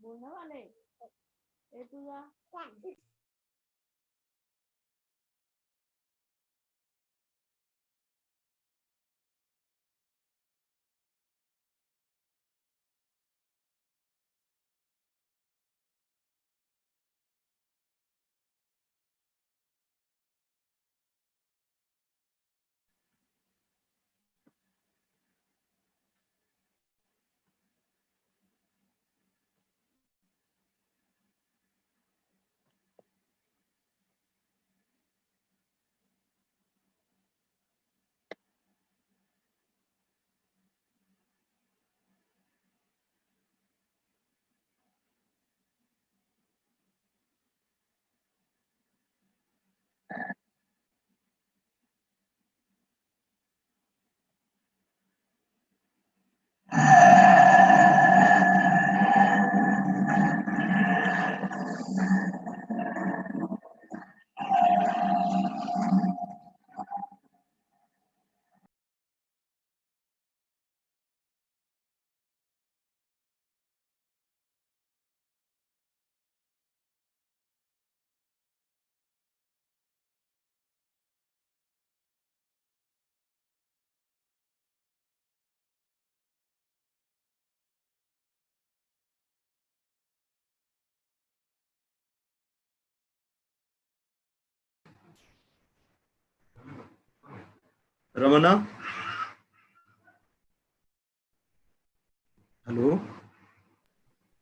बोलने वाले ए तुझा Ramana? Hello?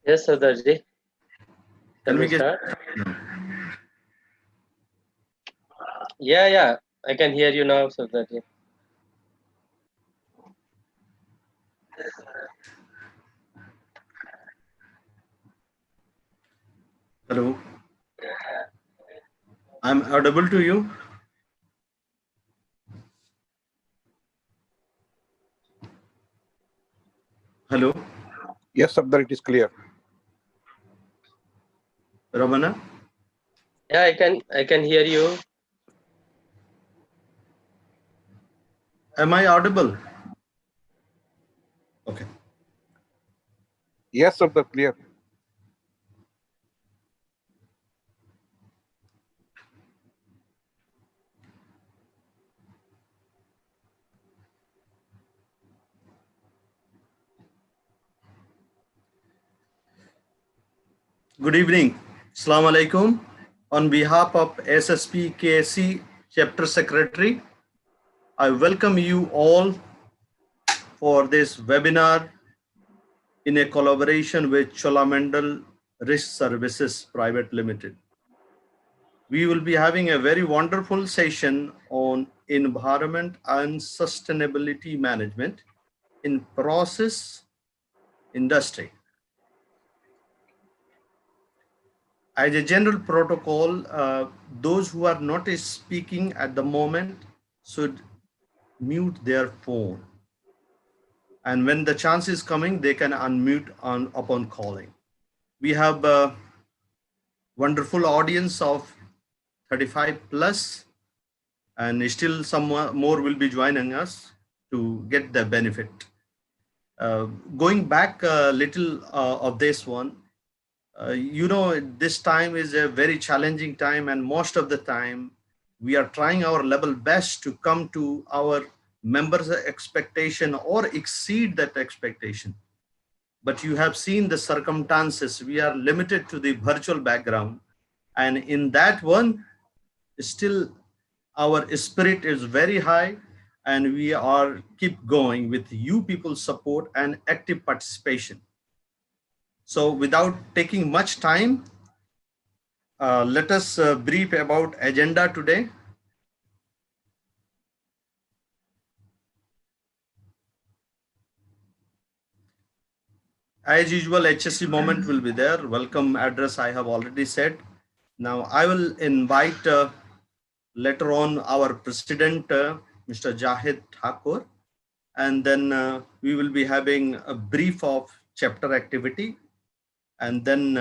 Yes, Sardarji. Can we get start? Yeah, I can hear you now, Sardarji. Hello? I'm audible to you? Hello? Yes, Sardar, it is clear. Ramana? Yeah, I can hear you. Am I audible? Okay. Yes, Sardar, clear. Good evening. Assalamu alaikum. On behalf of ASSP Chapter Secretary, I welcome you all for this webinar in a collaboration with Cholamandal Risk Services Private Limited. We will be having a very wonderful session on environment and sustainability management in process industry. As a general protocol, those who are not speaking at the moment should mute their phone. And when the chance is coming, they can unmute upon calling. We have a wonderful audience of 35 plus, and still some more will be joining us to get the benefit. Going back a little of this one, this time is a very challenging time, and most of the time we are trying our level best to come to our members' expectation or exceed that expectation. But you have seen the circumstances. We are limited to the virtual background, and in that one, still our spirit is very high, and we are keep going with you people's support and active participation. So without taking much time, let us brief about agenda today. As usual, HSC moment will be there. Welcome address I have already said. Now I will invite later on our president, Mr. Jahid Thakur, and then we will be having a brief of chapter activity, and then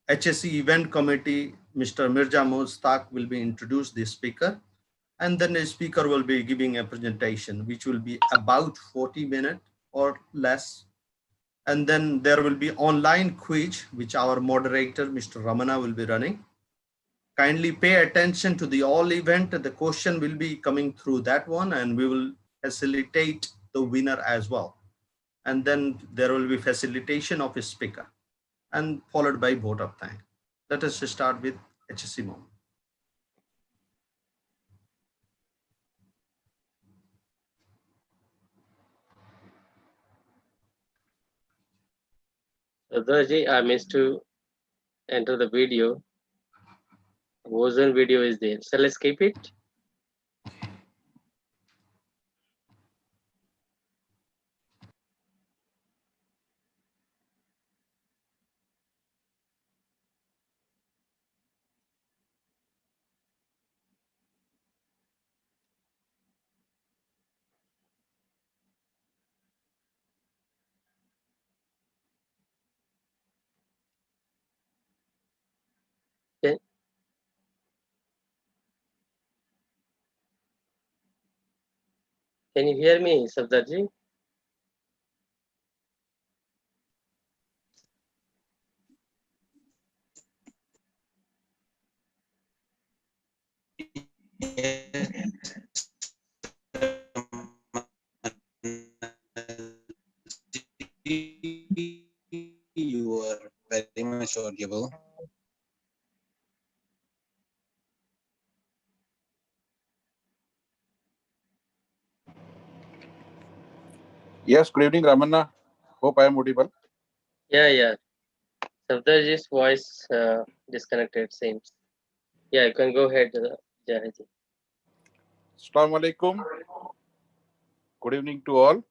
HSC event committee, Mr. Mirza Mostaq will be introduced the speaker, and then the speaker will be giving a presentation which will be about 40 minutes or less. And then there will be online quiz, which our moderator, Mr. Ramana, will be running. Kindly pay attention to the all event. The question will be coming through that one, and we will facilitate the winner as well. And then there will be facilitation of a speaker and followed by vote of thanks. Let us start with HSC Mom. Sardarji, I missed to enter the video. Ozone video is there. Shall I skip it? Can, can you hear me, Sardarji? You are very much audible. Yes, good evening, Ramana. Hope I am audible. Yeah. Sardarji's voice disconnected seems. Yeah, you can go ahead, Jahid. Assalamu alaikum. Good evening to all.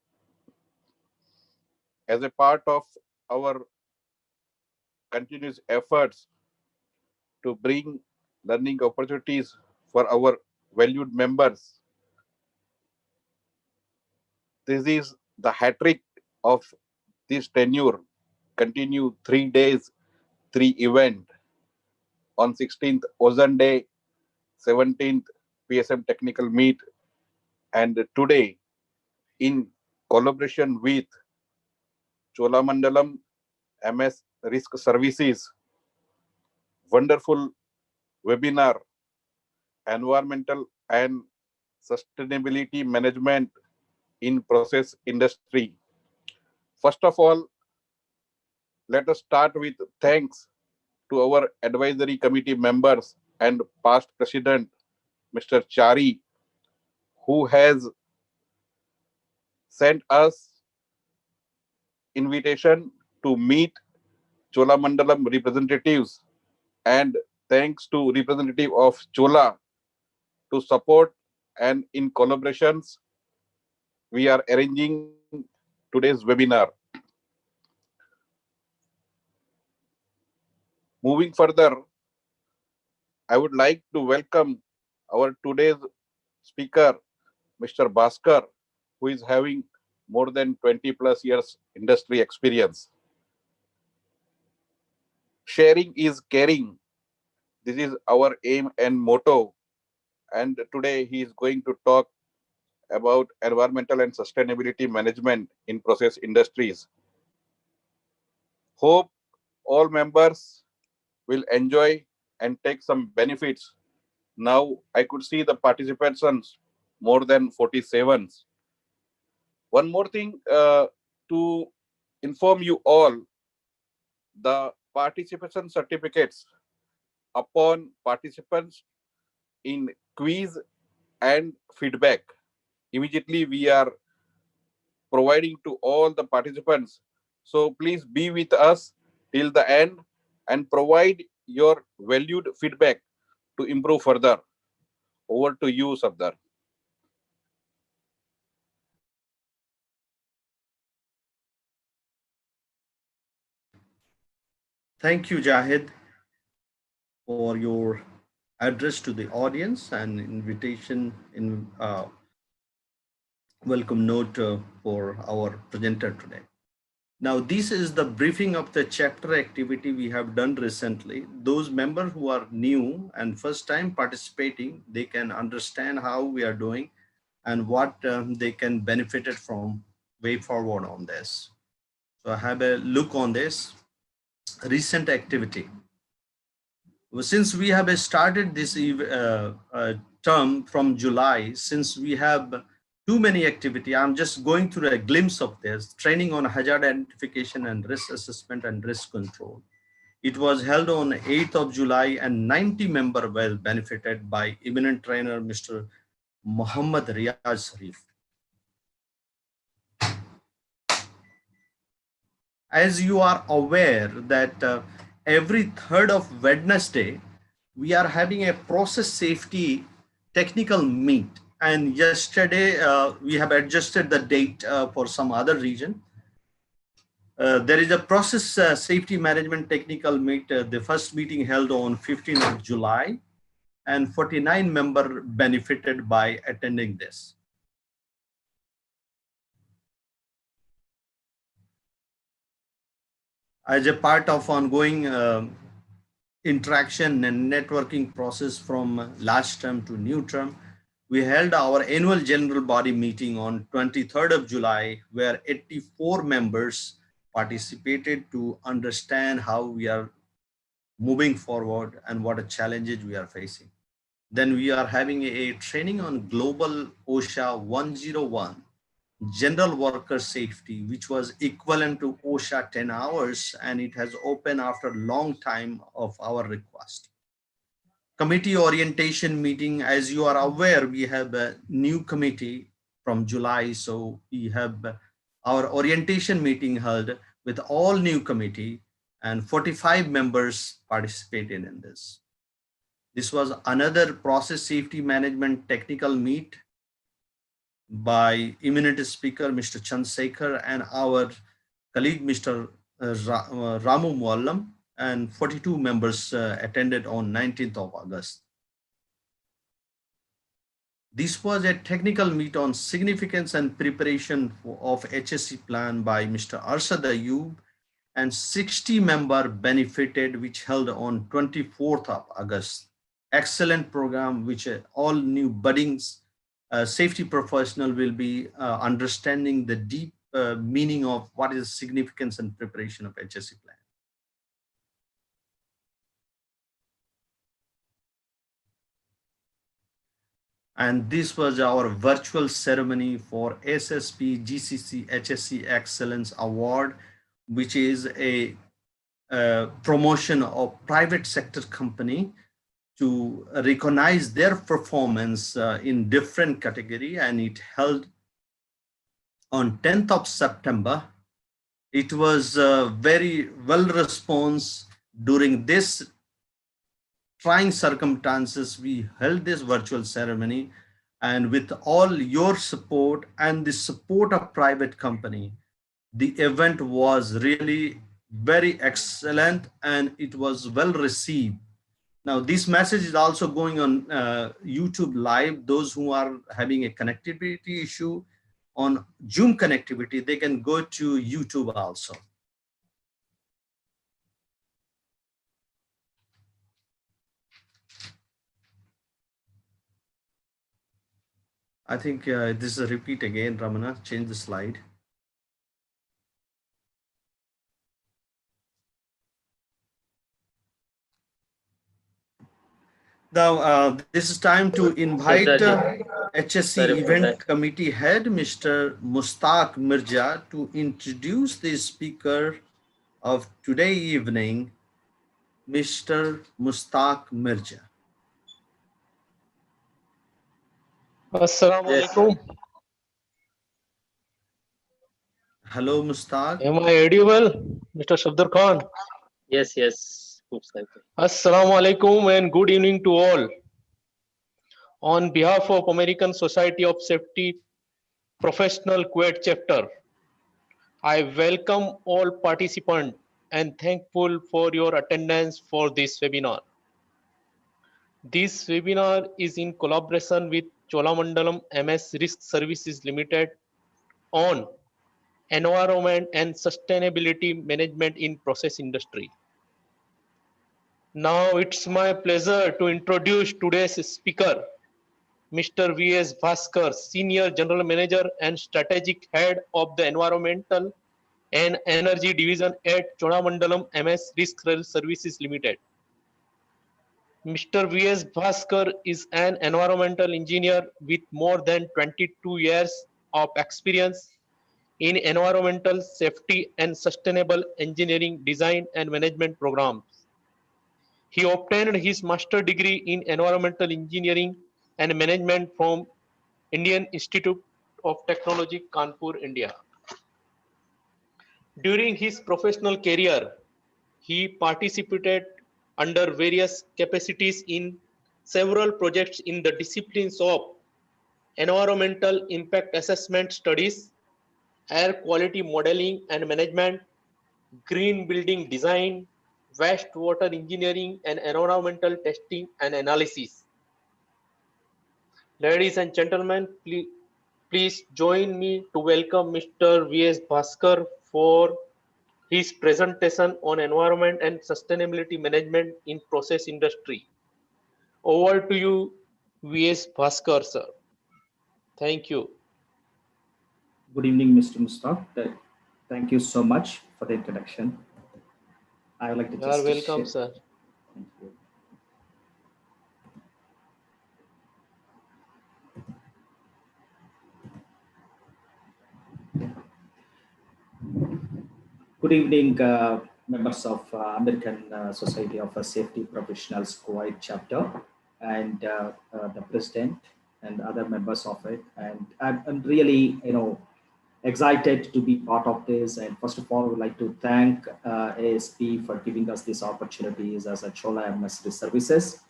As a part of our continuous efforts to bring learning opportunities for our valued members, this is the hat trick of this tenure. Continue 3 days, 3 event. On 16th Ozone Day, 17th PSM Technical Meet, and today in collaboration with Cholamandalam MS Risk Services, wonderful webinar, environmental and sustainability management in process industry. First of all, let us start with thanks to our advisory committee members and past president, Mr. Chari, who has sent us invitation to meet Cholamandalam representatives, and thanks to representative of Chola to support, and in collaborations we are arranging today's webinar. Moving further, I would like to welcome our today's speaker, Mr. Bhaskar, who is having more than 20 plus years industry experience. Sharing is caring. This is our aim and motto. And today he is going to talk about environmental and sustainability management in process industries. Hope all members will enjoy and take some benefits. Now I could see the participants more than 47. One more thing to inform you all, the participation certificates upon participants in quiz and feedback, immediately we are providing to all the participants. So please be with us till the end and provide your valued feedback to improve further. Over to you, Sardar. Thank you, Jahid, for your address to the audience and invitation in welcome note for our presenter today. Now, this is the briefing of the chapter activity we have done recently. Those members who are new and first time participating, they can understand how we are doing and what they can benefit from way forward on this. So I have a look on this recent activity. Since we have started this term from July, since we have too many activity, I'm just going through a glimpse of this. Training on hazard identification and risk assessment and risk control. It was held on 8th of July and 90 members were benefited by eminent trainer Mr. Muhammad Riyaz Sharif. As you are aware that every third of Wednesday, we are having a process safety technical meet. And yesterday, we have adjusted the date for some other region. There is a process safety management technical meet. The first meeting held on 15th of July, and 49 members benefited by attending this. As a part of ongoing interaction and networking process from last term to new term, we held our annual general body meeting on 23rd of July, where 84 members participated to understand how we are moving forward and what challenges we are facing. Then we are having a training on global OSHA 101, general worker safety, which was equivalent to OSHA 10 hours, and it has opened after a long time of our request. Committee orientation meeting, as you are aware, we have a new committee from July, so we have our orientation meeting held with all new committee, and 45 members participated in this. This was another process safety management technical meet by eminent speaker, Mr. Chandrasekhar, and our colleague, Mr. Ramu Muallam, and 42 members attended on 19th of August. This was a technical meet on significance and preparation of HSE plan by Mr. Arshad Ayub, and 60 members benefited, which held on 24th of August. Excellent program, which all new budding safety professional will be understanding the deep meaning of what is significance and preparation of HSE plan. And this was our virtual ceremony for ASSP GCC HSE Excellence Award, which is a promotion of private sector company to recognize their performance in different category, and it held on 10th of September. It was very well response during this trying circumstances. We held this virtual ceremony, and with all your support and the support of private company, the event was really very excellent and it was well received. Now, this message is also going on YouTube Live. Those who are having a connectivity issue on Zoom connectivity, they can go to YouTube also. I think this is a repeat again, Ramana, change the slide. Now, this is time to invite HSE Event Committee Head, Mr. Mustaq Mirza, to introduce the speaker of today evening, Mr. Mustaq Mirza. Assalamu alaikum. Hello, Mustaq. Am I audible, Mr. Shabdar Khan? Yes, yes. Assalamu alaikum and good evening to all. On behalf of American Society of Safety Professional Kuwait Chapter, I welcome all participants and thankful for your attendance for this webinar. This webinar is in collaboration with Cholamandalam MS Risk Services Limited on environment and sustainability management in process industry. Now it's my pleasure to introduce today's speaker, Mr. V.S. Bhaskar, Senior General Manager and Strategic Head of the Environmental and Energy Division at Cholamandalam MS Risk Services Limited. Mr. V.S. Bhaskar is an environmental engineer with more than 22 years of experience in environmental safety and sustainable engineering design and management programs. He obtained his master degree in environmental engineering and management from Indian Institute of Technology, Kanpur, India. During his professional career, he participated under various capacities in several projects in the disciplines of environmental impact assessment studies, air quality modeling and management, green building design, wastewater engineering, and environmental testing and analysis. Ladies and gentlemen, please join me to welcome Mr. V.S. Bhaskar for his presentation on environment and sustainability management in process industry. Over to you, V.S. Bhaskar, sir. Thank you. Good evening, Mr. Mustaq. Thank you so much for the introduction. I would like to You are welcome, share. sir. Thank you. Good evening, members of American Society of Safety Professionals Kuwait chapter, and the president and other members of it. And I'm really, excited to be part of this. And first of all, I would like to thank ASP for giving us these opportunities as a Chola MS Services.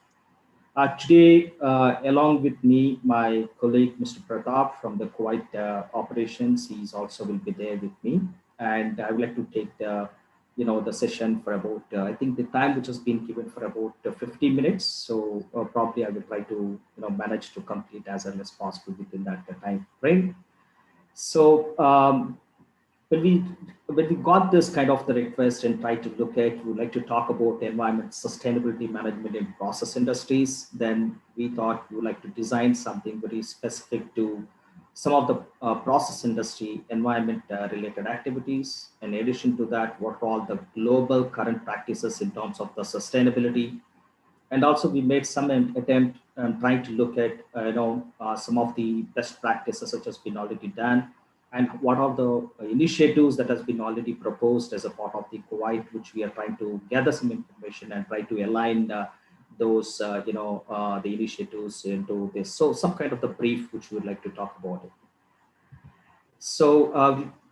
Today, along with me, my colleague, Mr. Pratap from the Kuwait operations, he's also will be there with me. And I would like to take the, the session for about, I think the time which has been given for about 50 minutes. So probably I will try to, manage to complete as early as possible within that time frame. So when we got this kind of the request and tried to look at, we would like to talk about environment sustainability management in process industries, then we thought we would like to design something very specific to some of the process industry environment related activities. In addition to that, what are all the global current practices in terms of the sustainability? And also we made some attempt trying to look at, some of the best practices which has been already done, and what are the initiatives that has been already proposed as a part of the Kuwait, which we are trying to gather some information and try to align those, the initiatives into this. So some kind of the brief which we would like to talk about it. So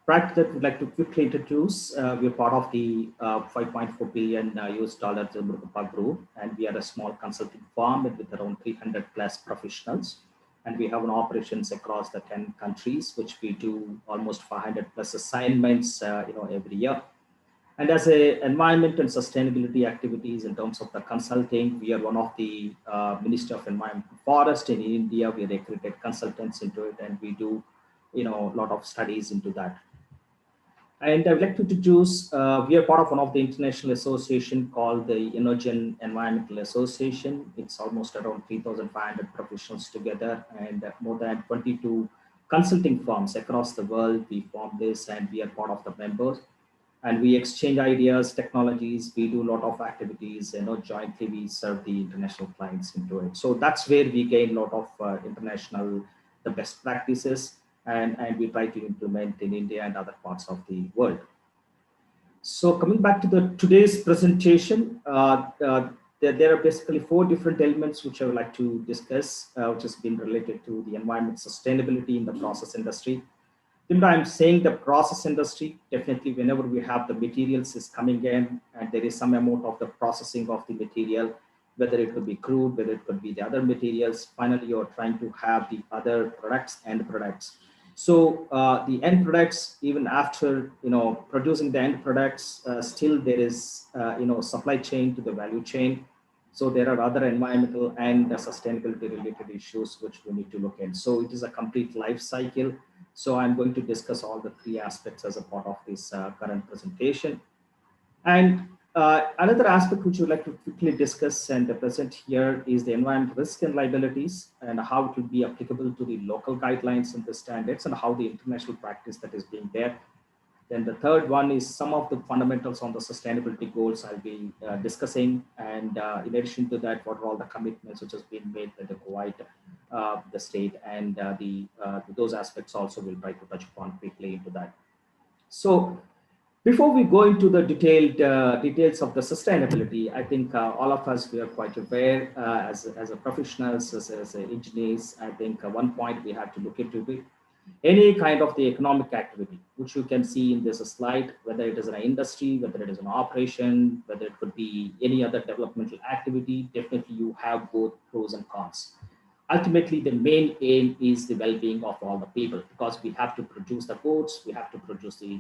prior to that, we'd like to quickly introduce, we're part of the $5.4 billion US group, and we are a small consulting firm with around 300 plus professionals. And we have an operations across the 10 countries, which we do almost 500 plus assignments, every year. And as a environment and sustainability activities in terms of the consulting, we are one of the Minister of Environment and Forest in India. We are accredited consultants into it, and we do, a lot of studies into that. And I'd like to introduce, we are part of one of the international association called the Inogen Environmental Association. It's almost around 3,500 professionals together, and more than 22 consulting firms across the world. We form this, and we are part of the members. And we exchange ideas, technologies. We do a lot of activities, jointly we serve the international clients into it. So that's where we gain a lot of international, the best practices. And we try to implement in India and other parts of the world. So coming back to today's presentation, there are basically 4 different elements which I would like to discuss, which has been related to the environment sustainability in the process industry. Even though I'm saying the process industry, definitely whenever we have the materials is coming in and there is some amount of the processing of the material, whether it could be crude, whether it could be the other materials, finally you're trying to have the other products and products. So the end products, even after producing the end products, still there is supply chain to the value chain. So there are other environmental and sustainability related issues which we need to look at. So it is a complete life cycle. So I'm going to discuss all the 3 aspects as a part of this current presentation. And Another aspect which we'd like to quickly discuss and present here is the environmental risk and liabilities and how it will be applicable to the local guidelines and the standards and how the international practice that is being there. Then the third one is some of the fundamentals on the sustainability goals I'll be discussing. And in addition to that, what are all the commitments which has been made by the Kuwait, the state, and those aspects also we'll try to touch upon quickly into that. So before we go into the details of the sustainability, I think all of us, we are quite aware as a professionals, as engineers, I think one point we have to look into it. Any kind of the economic activity, which you can see in this slide, whether it is an industry, whether it is an operation, whether it could be any other developmental activity, definitely you have both pros and cons. Ultimately, the main aim is the well-being of all the people, because we have to produce the goods, we have to produce the,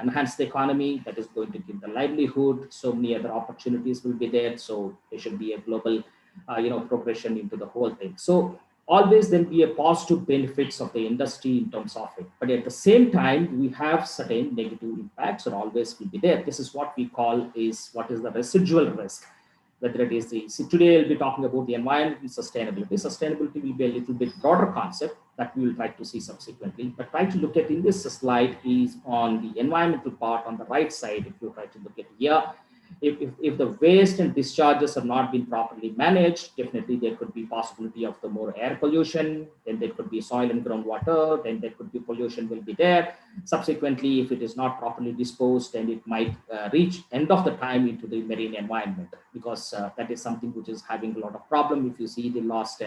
enhance the economy that is going to give the livelihood. So many other opportunities will be there. So there should be a global, progression into the whole thing. So always there'll be a positive benefits of the industry in terms of it. But at the same time, we have certain negative impacts or always will be there. This is what we call is what is the residual risk. Whether it is today I'll be talking about the environment and sustainability. Sustainability will be a little bit broader concept that we will try to see subsequently. But try to look at in this slide is on the environmental part on the right side. If you try to look at here, if the waste and discharges have not been properly managed, definitely there could be possibility of the more air pollution, then there could be soil and groundwater, then there could be pollution will be there. Subsequently, if it is not properly disposed, then it might reach end of the time into the marine environment, because that is something which is having a lot of problem. If you see the last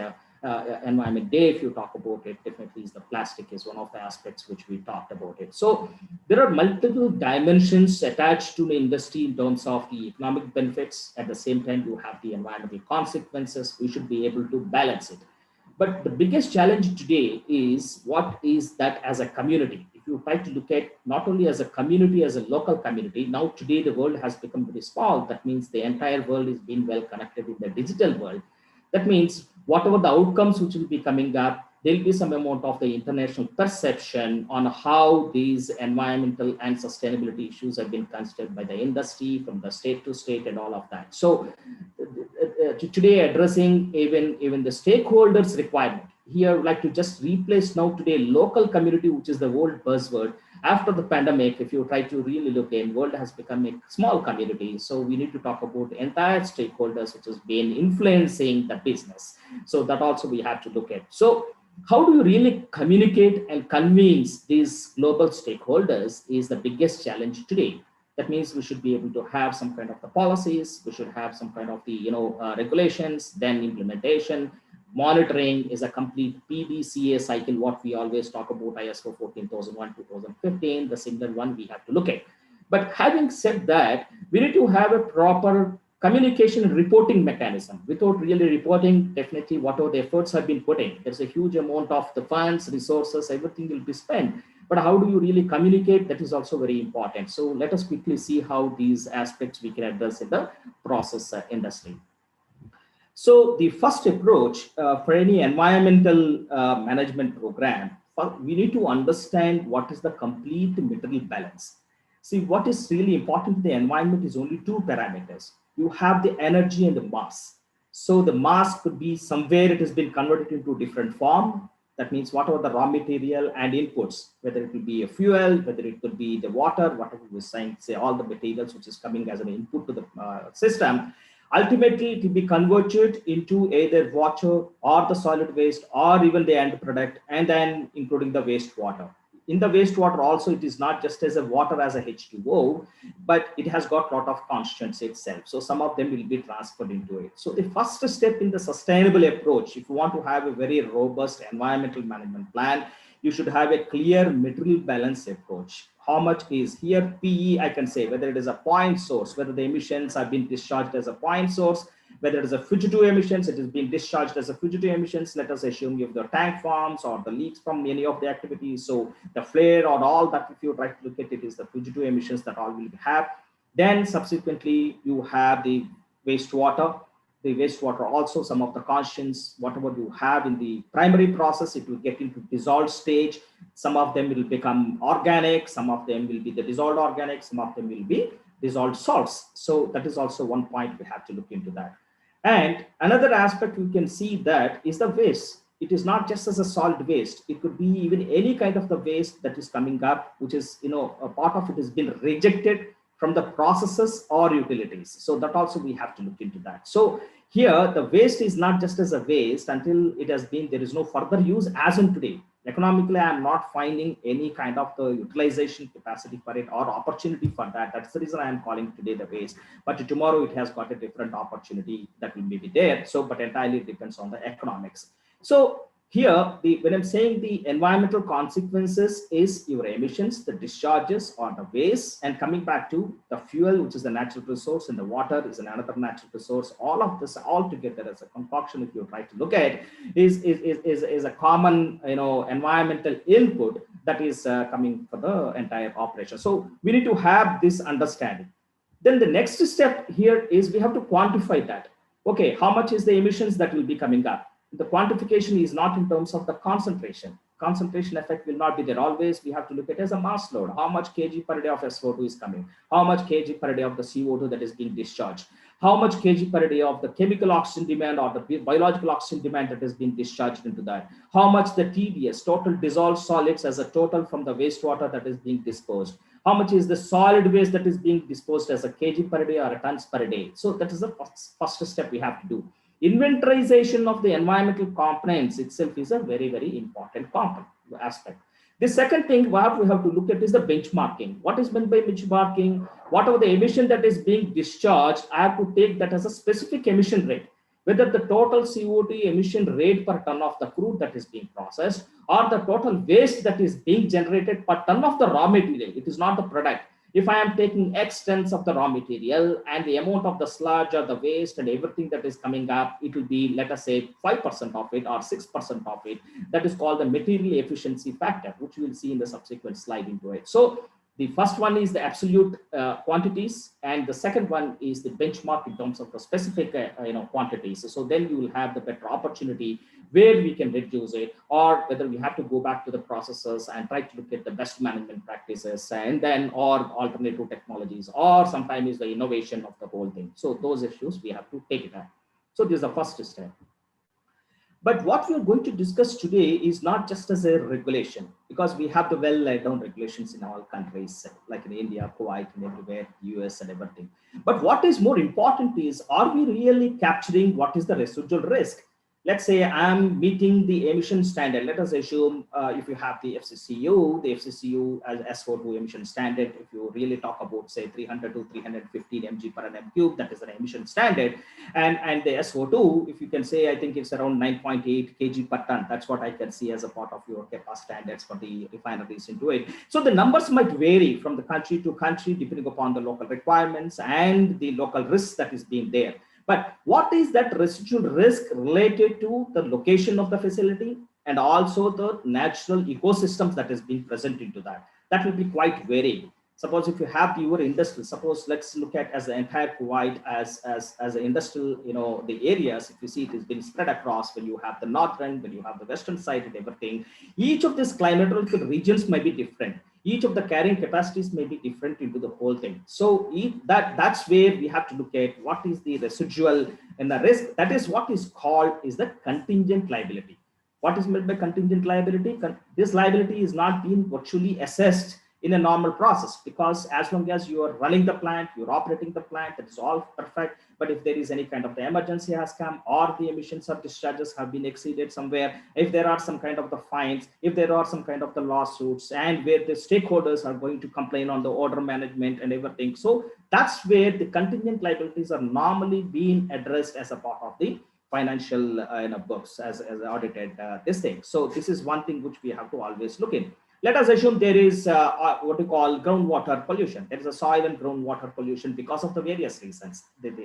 environment day, if you talk about it, definitely is the plastic is one of the aspects which we talked about it. So there are multiple dimensions attached to the industry in terms of the economic benefits. At the same time, you have the environmental consequences. We should be able to balance it. But the biggest challenge today is what is that as a community. If you try to look at not only as a community, as a local community, now today the world has become very small. That means the entire world is being well connected in the digital world. That means whatever the outcomes which will be coming up, there'll be some amount of the international perception on how these environmental and sustainability issues have been considered by the industry from the state to state and all of that. So today addressing even the stakeholders requirement. Here, I would like to just replace now today local community, which is the old buzzword. After the pandemic, if you try to really look in, world has become a small community. So we need to talk about the entire stakeholders, which has been influencing the business. So that also we have to look at. So how do you really communicate and convince these global stakeholders is the biggest challenge today. That means we should be able to have some kind of the policies, we should have some kind of the regulations, then implementation. Monitoring is a complete PDCA cycle, what we always talk about, ISO 14001, 2015, the similar one we have to look at. But having said that, we need to have a proper communication and reporting mechanism. Without really reporting, definitely whatever the efforts have been put in, there's a huge amount of the funds, resources, everything will be spent. But how do you really communicate? That is also very important. So let us quickly see how these aspects we can address in the process industry. So the first approach for any environmental management program, we need to understand what is the complete material balance. See, what is really important to the environment is only two parameters. You have the energy and the mass. So the mass could be somewhere it has been converted into different form. That means whatever the raw material and inputs, whether it will be a fuel, whether it could be the water, whatever we're saying, say all the materials which is coming as an input to the system. Ultimately, it will be converted into either water or the solid waste or even the end product, and then including the wastewater. In the wastewater also, it is not just as a water as a H2O, but it has got a lot of constituents itself. So some of them will be transferred into it. So the first step in the sustainable approach, if you want to have a very robust environmental management plan, you should have a clear material balance approach. How much is here PE, I can say, whether it is a point source, whether the emissions have been discharged as a point source, whether it is a fugitive emissions, it is being discharged as a fugitive emissions. Let us assume you have the tank farms or the leaks from any of the activities. So the flare or all that, if you try to look at it, is the fugitive emissions that all will have. Then subsequently, you have the wastewater. The wastewater also, some of the constituents, whatever you have in the primary process, it will get into dissolved stage. Some of them will become organic, some of them will be the dissolved organic, some of them will be dissolved salts. So that is also one point we have to look into that. And another aspect we can see that is the waste. It is not just as a solid waste. It could be even any kind of the waste that is coming up, which is, a part of it has been rejected from the processes or utilities. So that also we have to look into that. So here the waste is not just as a waste until it has been, there is no further use as in today. Economically, I am not finding any kind of the utilization capacity for it or opportunity for that. That's the reason I am calling today the waste. But tomorrow it has got a different opportunity that will be there. So, but entirely depends on the economics. So here, when I'm saying the environmental consequences is your emissions, the discharges or the waste, and coming back to the fuel, which is the natural resource, and the water is another natural resource. All of this all together as a concoction, if you try to look at, is a common environmental input that is coming for the entire operation. So we need to have this understanding. Then the next step here is we have to quantify that. Okay, how much is the emissions that will be coming up? The quantification is not in terms of the concentration. Concentration effect will not be there always. We have to look at it as a mass load. How much kg per day of SO2 is coming? How much kg per day of the CO2 that is being discharged? How much kg per day of the chemical oxygen demand or the biological oxygen demand that is being discharged into that? How much the TDS, total dissolved solids as a total from the wastewater that is being disposed? How much is the solid waste that is being disposed as a kg per day or a tons per day? So that is the first step we have to do. Inventarization of the environmental components itself is a very, very important aspect. The second thing what we have to look at is the benchmarking. What is meant by benchmarking? Whatever the emission that is being discharged, I have to take that as a specific emission rate, whether the total CO2 emission rate per ton of the crude that is being processed or the total waste that is being generated per ton of the raw material. It is not the product. If I am taking X tons of the raw material and the amount of the sludge or the waste and everything that is coming up, it will be, let us say, 5% of it or 6% of it. That is called the material efficiency factor, which we will see in the subsequent slide into it. So the first one is the absolute quantities, and the second one is the benchmark in terms of the specific quantities. So then you will have the better opportunity where we can reduce it, or whether we have to go back to the processes and try to look at the best management practices, and then or alternative technologies, or sometimes is the innovation of the whole thing. So those issues we have to take it up. So this is the first step. But what we are going to discuss today is not just as a regulation, because we have the well laid down regulations in all countries, like in India, Kuwait, and everywhere, US and everything. But what is more important is, are we really capturing what is the residual risk? Let's say I'm meeting the emission standard. Let us assume if you have the FCCU as SO2 emission standard, if you really talk about say 300 to 315 mg per annum cube, that is an emission standard. And the SO2, if you can say, I think it's around 9.8 kg per ton. That's what I can see as a part of your CAPA standards for the refineries into it. So the numbers might vary from the country to country, depending upon the local requirements and the local risks that is being there. But what is that residual risk related to the location of the facility and also the natural ecosystems that is being present into that? That will be quite varied. Suppose if you have your industry, suppose let's look at as the entire Kuwait as an industrial, the areas, if you see it has been spread across, when you have the northern, when you have the western side and everything, each of these climatological regions may be different. Each of the carrying capacities may be different into the whole thing. So that's where we have to look at what is the residual and the risk. That is what is called is the contingent liability. What is meant by contingent liability? This liability is not being virtually assessed in a normal process, because as long as you are running the plant, you're operating the plant, that is all perfect. But if there is any kind of the emergency has come, or the emissions or discharges have been exceeded somewhere, if there are some kind of the fines, if there are some kind of the lawsuits, and where the stakeholders are going to complain on the order management and everything. So that's where the contingent liabilities are normally being addressed as a part of the financial books as audited this thing. So this is one thing which we have to always look in. Let us assume there is what we call groundwater pollution. There is a soil and groundwater pollution because of the various reasons.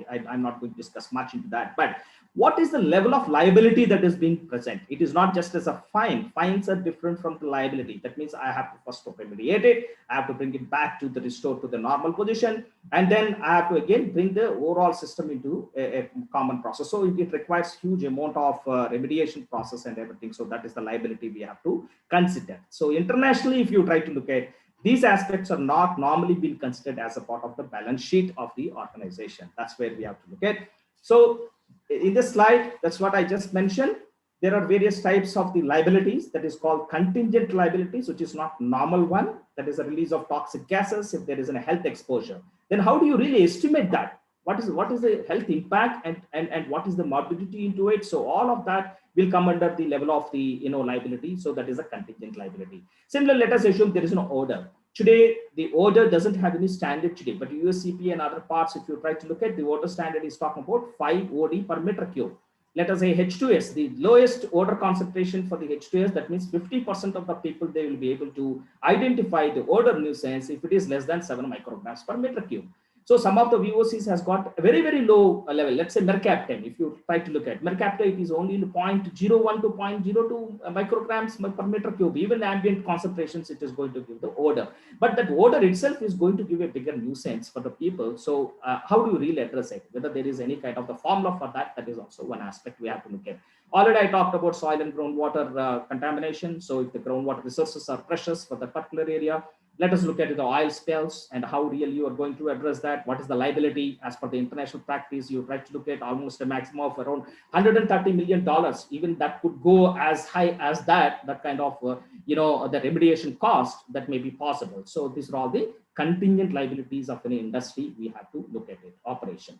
I'm not going to discuss much into that, but what is the level of liability that is being present? It is not just as a fine. Fines are different from the liability. That means I have to first remediate it. I have to bring it back to the restore to the normal position. And then I have to again bring the overall system into a common process. So it requires huge amount of remediation process and everything. So that is the liability we have to consider. So internationally, if you try to look at These aspects are not normally being considered as a part of the balance sheet of the organization. That's where we have to look at. So in this slide, that's what I just mentioned. There are various types of the liabilities that is called contingent liabilities, which is not normal one. That is a release of toxic gases if there is a health exposure. Then how do you really estimate that? What is the health impact and what is the morbidity into it? So all of that will come under the level of the liability. So that is a contingent liability. Similarly, let us assume there is no odor. Today, the odor doesn't have any standard today, but USCP and other parts, if you try to look at the odor standard is talking about 5 OD per meter cube. Let us say H2S, the lowest odor concentration for the H2S, that means 50% of the people, they will be able to identify the odor nuisance if it is less than 7 micrograms per meter cube. So some of the VOCs has got a very, very low level. Let's say mercaptan, if you try to look at mercaptan, it is only 0.01 to 0.02 micrograms per meter cube. Even ambient concentrations, it is going to give the odor. But that odor itself is going to give a bigger nuisance for the people. So how do you really address it? Whether there is any kind of the formula for that, that is also one aspect we have to look at. Already I talked about soil and groundwater contamination. So if the groundwater resources are precious for the particular area, let us look at the oil spills and how really you are going to address that. What is the liability as per the international practice? You try to look at almost a maximum of around $130 million. Even that could go as high as that kind of, the remediation cost that may be possible. So these are all the contingent liabilities of any industry. We have to look at it, operation.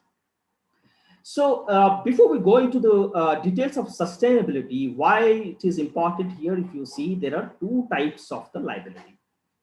So before we go into the details of sustainability, why it is important here, if you see, there are 2 types of the liability.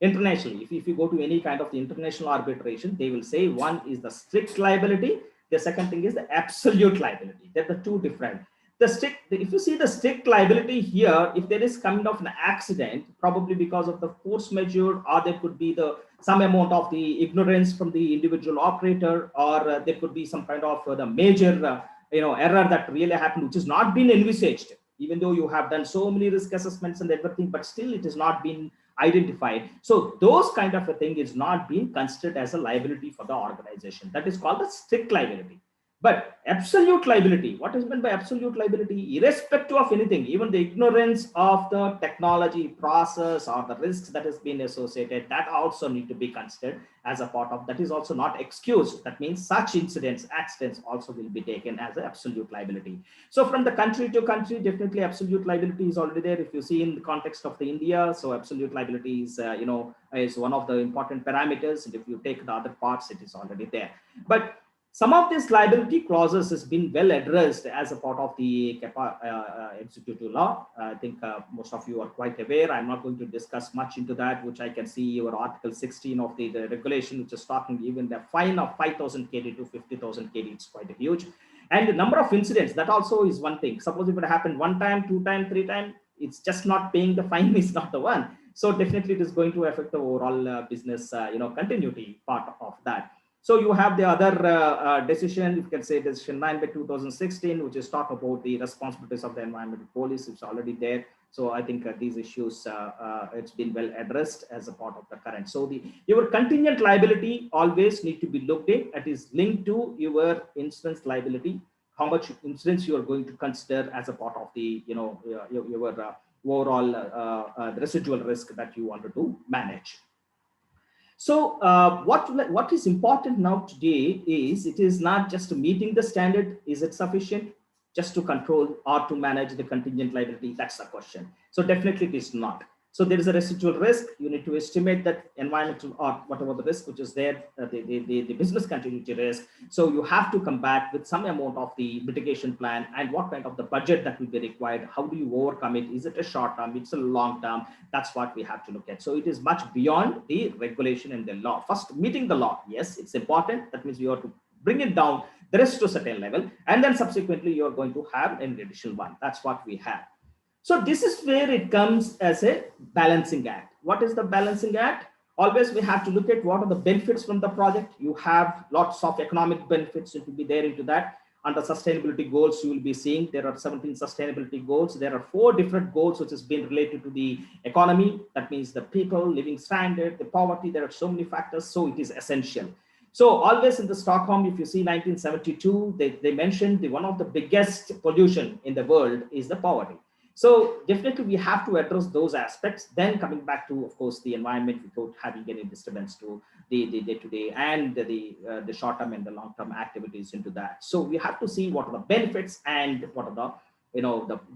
Internationally, if you go to any kind of the international arbitration, they will say one is the strict liability. The second thing is the absolute liability. They're the 2 different. If you see the strict liability here, if there is coming of an accident, probably because of the force majeure, or there could be some amount of the ignorance from the individual operator, or there could be some kind of the major error that really happened, which has not been envisaged. Even though you have done so many risk assessments and everything, but still it has not been identified. So those kind of a thing is not being considered as a liability for the organization. That is called the strict liability. But absolute liability, what is meant by absolute liability? Irrespective of anything, even the ignorance of the technology process or the risks that has been associated, that also need to be considered as a part of, that is also not excused. That means such incidents, accidents also will be taken as an absolute liability. So from the country to country, definitely absolute liability is already there. If you see in the context of the India, so absolute liability is, is one of the important parameters. And if you take the other parts, it is already there. But some of these liability clauses has been well addressed as a part of the executive law. I think most of you are quite aware. I'm not going to discuss much into that, which I can see your Article 16 of the regulation, which is talking even the fine of 5,000 KD to 50,000 KD. It's quite huge. And the number of incidents, that also is one thing. Suppose if it happened 1 time, 2 times, 3 times, it's just not paying the fine is not the one. So definitely it is going to affect the overall business, continuity part of that. So you have the other decision, you can say decision 9/2016, which is talk about the responsibilities of the environmental police. It's already there. So I think these issues, it's been well addressed as a part of the current. So your contingent liability always need to be looked at. It is linked to your insurance liability, how much insurance you are going to consider as a part of the, your overall residual risk that you wanted to manage. So what is important now today is, it is not just meeting the standard. Is it sufficient just to control or to manage the contingent liability? That's the question. So definitely it is not. So there is a residual risk. You need to estimate that environmental or whatever the risk which is there, the business continuity risk. So you have to come back with some amount of the mitigation plan and what kind of the budget that will be required. How do you overcome it? Is it a short term? It's a long term. That's what we have to look at. So it is much beyond the regulation and the law. First, meeting the law. Yes, it's important. That means you have to bring it down the rest to a certain level. And then subsequently, you're going to have an additional one. That's what we have. So this is where it comes as a balancing act. What is the balancing act? Always we have to look at what are the benefits from the project. You have lots of economic benefits to be there into that. Under sustainability goals, you will be seeing there are 17 sustainability goals. There are 4 different goals which has been related to the economy. That means the people, living standard, the poverty. There are so many factors. So it is essential. So always in the Stockholm, if you see 1972, they mentioned one of the biggest pollution in the world is the poverty. So definitely we have to address those aspects. Then coming back to, of course, the environment without having any disturbance to the day-to-day and the short-term and the long-term activities into that. So we have to see what are the benefits and what are the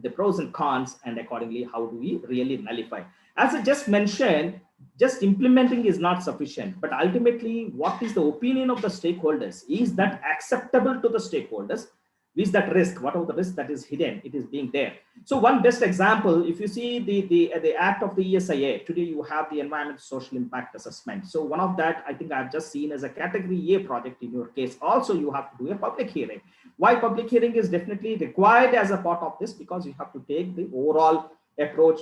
the pros and cons, and accordingly how do we really nullify. As I just mentioned, just implementing is not sufficient, but ultimately what is the opinion of the stakeholders? Is that acceptable to the stakeholders? Is that risk, whatever the risk that is hidden, it is being there. So one best example, if you see the act of the ESIA, today you have the environment social impact assessment. So one of that, I think I've just seen as a category A project in your case. Also, you have to do a public hearing. Why public hearing is definitely required as a part of this? Because you have to take the overall approach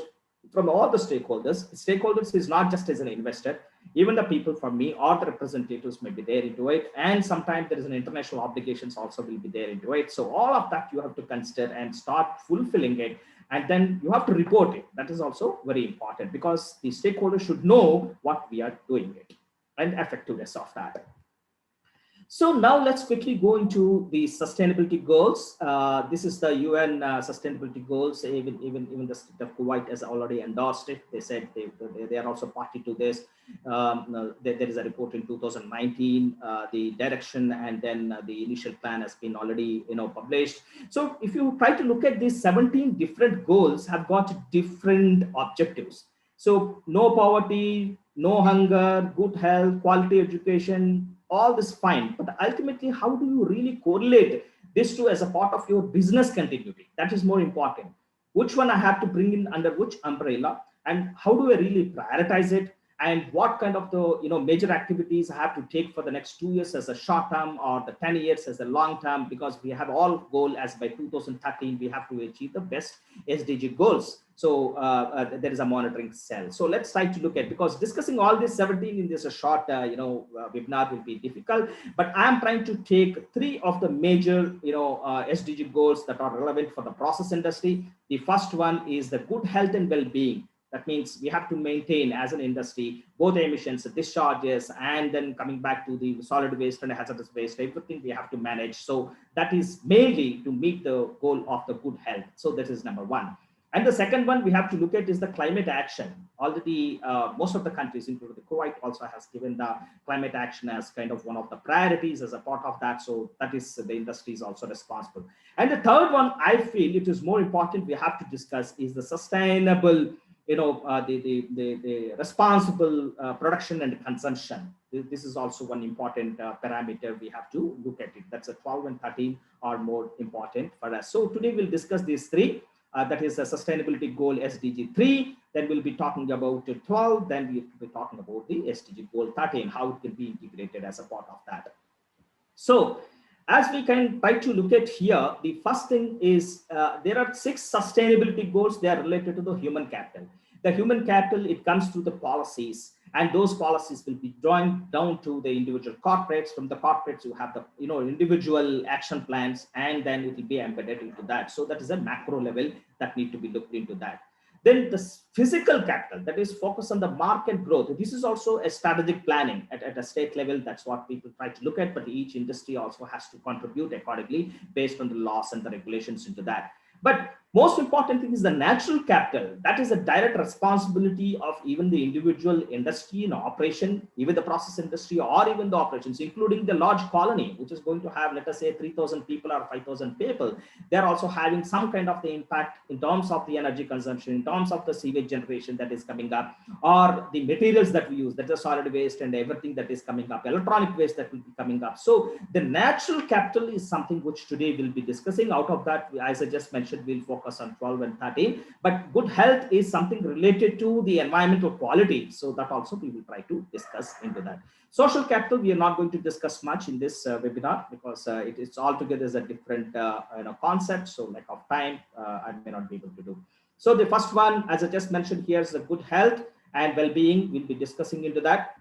from all the stakeholders. Stakeholders is not just as an investor, even the people from me or the representatives may be there into it. And sometimes there is an international obligations also will be there into it. So all of that you have to consider and start fulfilling it. And then you have to report it. That is also very important because the stakeholders should know what we are doing it and effectiveness of that. So now let's quickly go into the sustainability goals. This is the UN sustainability goals. Even the state of Kuwait has already endorsed it. They said they are also party to this. There is a report in 2019. The direction and then the initial plan has been already published. So if you try to look at these 17 different goals, have got different objectives. So no poverty, no hunger, good health, quality education, all this fine, but ultimately, how do you really correlate this to as a part of your business continuity? That is more important. Which one I have to bring in under which umbrella, and how do I really prioritize it? And what kind of the major activities I have to take for the next 2 years as a short term or the 10 years as a long term, because we have all goal as by 2013 we have to achieve the best SDG goals. So there is a monitoring cell. So let's try to look at, because discussing all these 17 in this short webinar will be difficult, but I'm trying to take 3 of the major SDG goals that are relevant for the process industry. The first one is the good health and well-being. That means we have to maintain as an industry both emissions, discharges, and then coming back to the solid waste and hazardous waste, everything we have to manage. So that is mainly to meet the goal of the good health. So that is number one. And the second one we have to look at is the climate action. Already most of the countries, including the Kuwait, also has given the climate action as kind of one of the priorities as a part of that. So that is the industry is also responsible. And the third one, I feel it is more important we have to discuss is the sustainable, the responsible production and consumption. This is also one important parameter we have to look at it. That's a 12 and 13 are more important for us. So today we'll discuss these 3. That is a sustainability goal SDG 3. Then we'll be talking about 12. Then we'll be talking about the SDG goal 13, how it can be integrated as a part of that. So as we can try to look at here, the first thing is there are 6 sustainability goals. They are related to the human capital. The human capital, it comes to the policies, and those policies will be drawn down to the individual corporates. From the corporates, you have the individual action plans, and then it will be embedded into that. So that is a macro level that need to be looked into that. Then the physical capital, that is focus on the market growth. This is also a strategic planning at a state level. That's what people try to look at, but each industry also has to contribute accordingly based on the laws and the regulations into that. But most important thing is the natural capital. That is a direct responsibility of even the individual industry in operation, even the process industry or even the operations, including the large colony, which is going to have, let us say, 3,000 people or 5,000 people. They're also having some kind of the impact in terms of the energy consumption, in terms of the sewage generation that is coming up, or the materials that we use, that is solid waste and everything that is coming up, electronic waste that will be coming up. So the natural capital is something which today we'll be discussing. Out of that, as I just mentioned, we'll focus on 12 and 13, but good health is something related to the environmental quality. So that also we will try to discuss into that. Social capital, we are not going to discuss much in this webinar because it's altogether as a different concept. So lack of time, I may not be able to do. So the first one, as I just mentioned here, is the good health and well-being. We'll be discussing into that.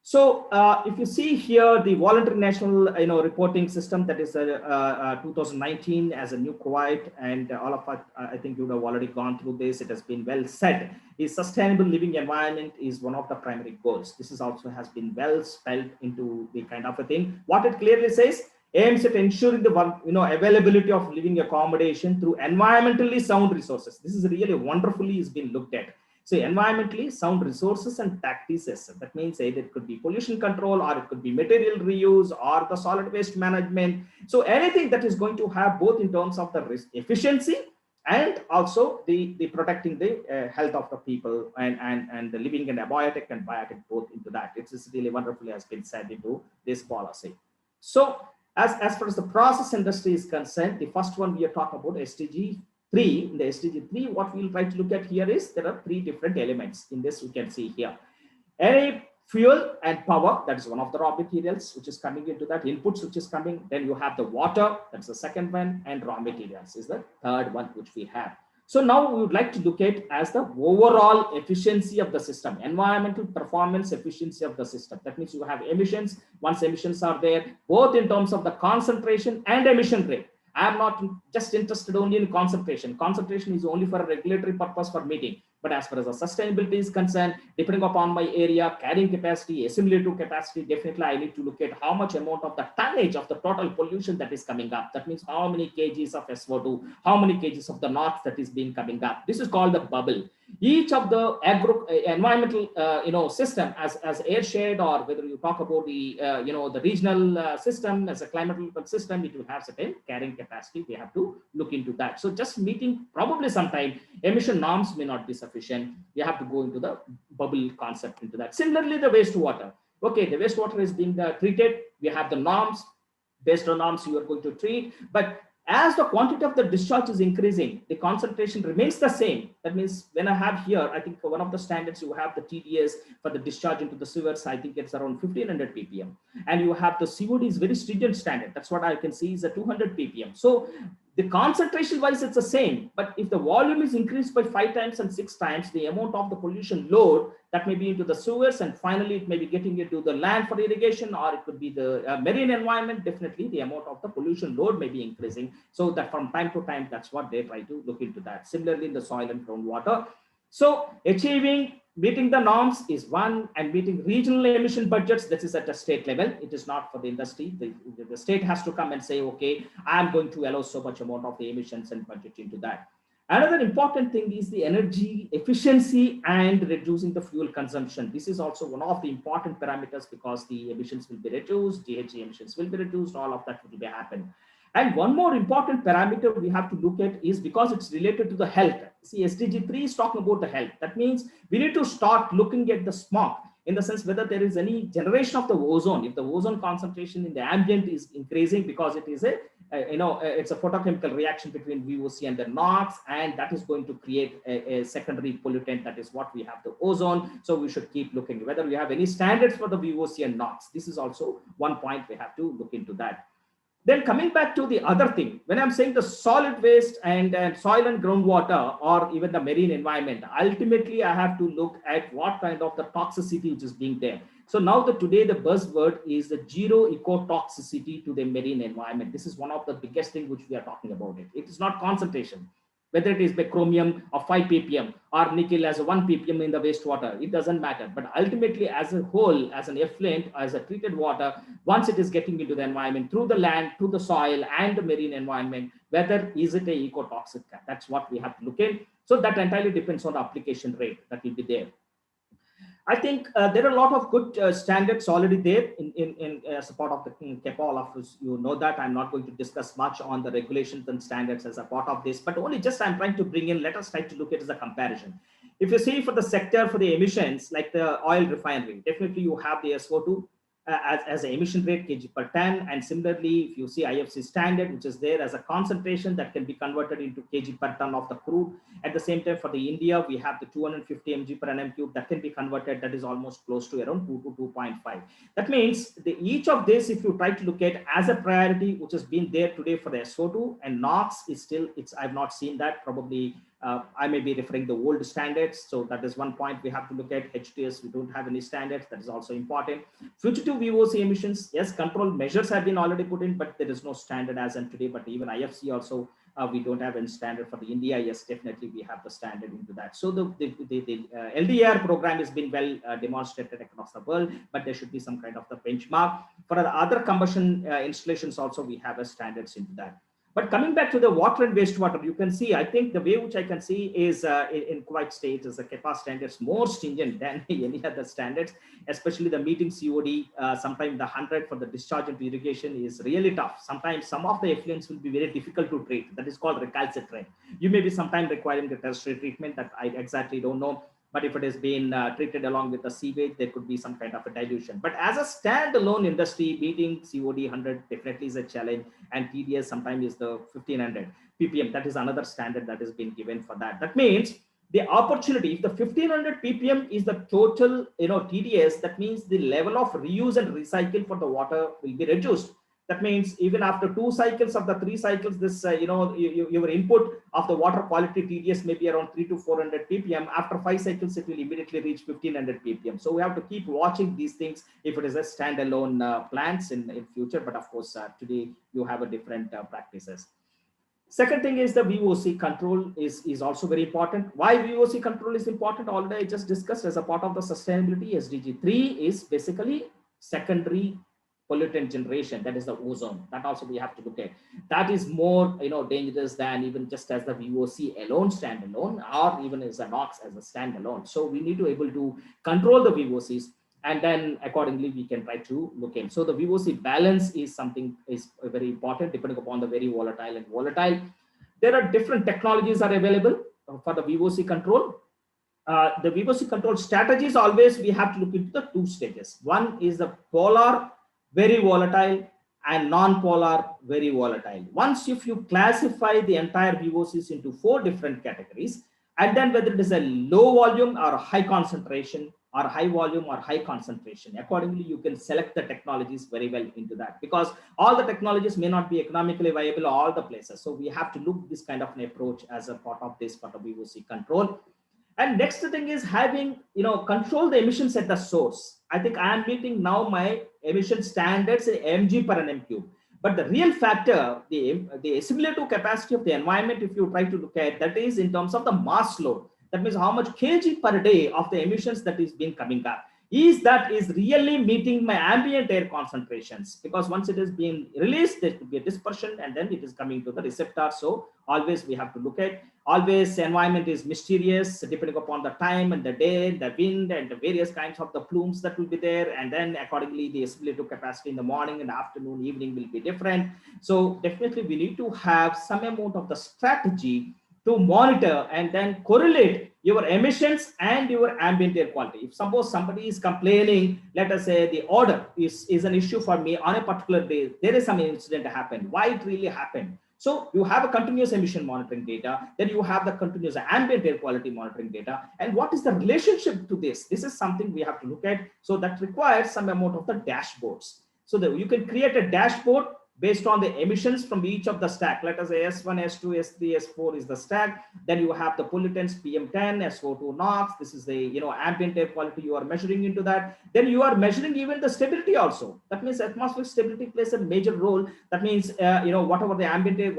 So if you see here, the voluntary national reporting system, that is 2019 as a new Kuwait, and all of us, I think you have already gone through this. It has been well said. Is sustainable living environment is one of the primary goals. This is also has been well spelled into the kind of a thing. What it clearly says aims at ensuring the availability of living accommodation through environmentally sound resources. This is really wonderfully is being looked at. So environmentally sound resources and practices. That means either it could be pollution control, or it could be material reuse, or the solid waste management. So anything that is going to have both in terms of the risk efficiency and also the protecting the health of the people and the living and abiotic and biotic both into that. It is really wonderfully has been said into this policy. So as far as the process industry is concerned, the first one we are talking about SDG 3. In the SDG 3, what we'll try to look at here is there are 3 different elements. In this, we can see here. Any fuel and power, that is one of the raw materials which is coming into that, inputs which is coming. Then you have the water, that's the second one, and raw materials is the third one which we have. So now we would like to look at as the overall efficiency of the system, environmental performance efficiency of the system. That means you have emissions. Once emissions are there, both in terms of the concentration and emission rate. I am not just interested only in concentration. Concentration is only for a regulatory purpose for meeting. But as far as the sustainability is concerned, depending upon my area, carrying capacity, assimilative capacity, definitely I need to look at how much amount of the tonnage of the total pollution that is coming up. That means how many kgs of SO2, how many kgs of the NOx that is being coming up. This is called the bubble. Each of the environmental system as airshed, or whether you talk about the the regional system as a climatological system, it will have certain carrying capacity. We have to look into that. So just meeting probably sometime emission norms may not be sufficient. We have to go into the bubble concept into that. Similarly, the wastewater. Okay, the wastewater is being treated. We have the norms. Based on norms, you are going to treat, but as the quantity of the discharge is increasing, the concentration remains the same. That means when I have here, I think one of the standards, you have the TDS for the discharge into the sewers. I think it's around 1500 ppm. And you have the COD is very stringent standard. That's what I can see is a 200 ppm. So the concentration wise, it's the same. But if the volume is increased by 5 times and 6 times, the amount of the pollution load that may be into the sewers, and finally it may be getting into the land for irrigation, or it could be the marine environment, definitely the amount of the pollution load may be increasing. So that from time to time, that's what they try to look into that. Similarly, in the soil and groundwater. So meeting the norms is one, and meeting regional emission budgets, this is at a state level. It is not for the industry. The state has to come and say, okay, I'm going to allow so much amount of the emissions and budget into that. Another important thing is the energy efficiency and reducing the fuel consumption. This is also one of the important parameters, because the emissions will be reduced, GHG emissions will be reduced, all of that will be happen. And one more important parameter we have to look at is, because it's related to the health. See, SDG 3 is talking about the health. That means we need to start looking at the smog, in the sense whether there is any generation of the ozone. If the ozone concentration in the ambient is increasing, because it is it's a photochemical reaction between VOC and the NOx, and that is going to create a secondary pollutant. That is what we have, the ozone. So we should keep looking whether we have any standards for the VOC and NOx. This is also one point we have to look into that. Then coming back to the other thing, when I'm saying the solid waste and soil and groundwater, or even the marine environment, ultimately I have to look at what kind of the toxicity which is being there. So now today the buzzword is the zero ecotoxicity to the marine environment. This is one of the biggest thing which we are talking about. It is not concentration. Whether it is by chromium of 5 ppm or nickel as a 1 ppm in the wastewater, it doesn't matter. But ultimately, as a whole, as an effluent, as a treated water, once it is getting into the environment, through the land, to the soil and the marine environment, whether is it a ecotoxic? That's what we have to look at. So that entirely depends on the application rate that will be there. I think there are a lot of good standards already there in as a part of the CEPA. All of us, you know that I'm not going to discuss much on the regulations and standards as a part of this, but only just I'm trying to bring in, let us try to look at as a comparison. If you see for the sector, for the emissions, like the oil refinery, definitely you have the SO2 as an emission rate kg per ton. And similarly, if you see IFC standard, which is there as a concentration that can be converted into kg per ton of the crude. At the same time, for the India, we have the 250 mg per nm cube that can be converted. That is almost close to around 2 to 2.5. That means each of this, if you try to look at as a priority, which has been there today for the SO2 and NOx, is still, I've not seen that. Probably I may be referring the old standards. So that is one point we have to look at. HTS, we don't have any standards. That is also important. Fugitive VOC emissions, yes, control measures have been already put in, but there is no standard as of today. But even IFC also We don't have any standard for the India. Yes, definitely we have the standard into that. So the LDR program has been well demonstrated across the world, but there should be some kind of the benchmark. For the other combustion installations also, we have a standards into that. But coming back to the water and wastewater, you can see, I think the way which I can see is in Kuwait state is the CAPA standards more stringent than any other standards, especially the meeting COD. Sometimes the 100 for the discharge into irrigation is really tough. Sometimes some of the effluents will be very difficult to treat. That is called recalcitrant. You may be sometimes requiring the tertiary treatment that I exactly don't know. But if it has been treated along with the sewage, there could be some kind of a dilution. But as a standalone industry, meeting COD 100 definitely is a challenge, and TDS sometimes is the 1500 ppm. That is another standard that has been given for that. That means the opportunity, if the 1500 ppm is the total, TDS, that means the level of reuse and recycle for the water will be reduced. That means even after 2 cycles of the 3 cycles, this, your input of the water quality TDS may be around 300 to 400 ppm. After 5 cycles, it will immediately reach 1500 ppm. So we have to keep watching these things if it is a standalone plants in future. But of course, today you have a different practices. Second thing is the VOC control is also very important. Why VOC control is important? Already I just discussed as a part of the sustainability. SDG 3 is basically secondary pollutant generation, that is the ozone. That also we have to look at. That is more dangerous than even just as the VOC alone standalone, or even as a NOx as a standalone. So we need to able to control the VOCs, and then accordingly we can try to look in. So the VOC balance is something is very important depending upon the very volatile and volatile. There are different technologies are available for the VOC control. The VOC control strategies, always we have to look into the 2 stages. One is the polar, very volatile, and non-polar, very volatile. Once if you classify the entire VOCs into 4 different categories, and then whether it is a low volume or high concentration, or high volume or high concentration, accordingly you can select the technologies very well into that, because all the technologies may not be economically viable all the places. So we have to look this kind of an approach as a part of this for the VOC control. And next thing is having, control the emissions at the source. I think I am meeting now my emission standards in mg per annum cube. But the real factor, the assimilative capacity of the environment, if you try to look at, that is in terms of the mass load. That means how much kg per day of the emissions that is being coming up. Is really meeting my ambient air concentrations? Because once it is being released, there could be a dispersion, and then it is coming to the receptor. So always we have to look at, always the environment is mysterious depending upon the time and the day, the wind, and the various kinds of the plumes that will be there. And then accordingly, the assimilative capacity in the morning and afternoon, evening will be different. So definitely we need to have some amount of the strategy to monitor and then correlate your emissions and your ambient air quality. If suppose somebody is complaining, let us say the odor is an issue for me on a particular day, there is some incident happened, why it really happened. So you have a continuous emission monitoring data, then you have the continuous ambient air quality monitoring data, and what is the relationship to this? This is something we have to look at. So that requires some amount of the dashboards. So that you can create a dashboard based on the emissions from each of the stack. Let us say S1, S2, S3, S4 is the stack. Then you have the pollutants, PM10, SO2, NOx. This is the ambient air quality you are measuring into that. Then you are measuring even the stability also. That means atmospheric stability plays a major role. That means whatever the ambient air,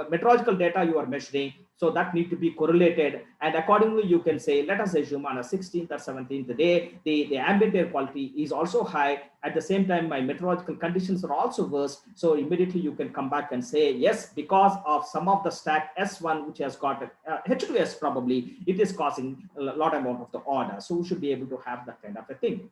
meteorological data you are measuring, so that need to be correlated. And accordingly, you can say, let us assume on a 16th or 17th day, the ambient air quality is also high. At the same time, my meteorological conditions are also worse. So immediately you can come back and say, yes, because of some of the stack S1, which has got H2S probably, it is causing a lot amount of the order. So we should be able to have that kind of a thing.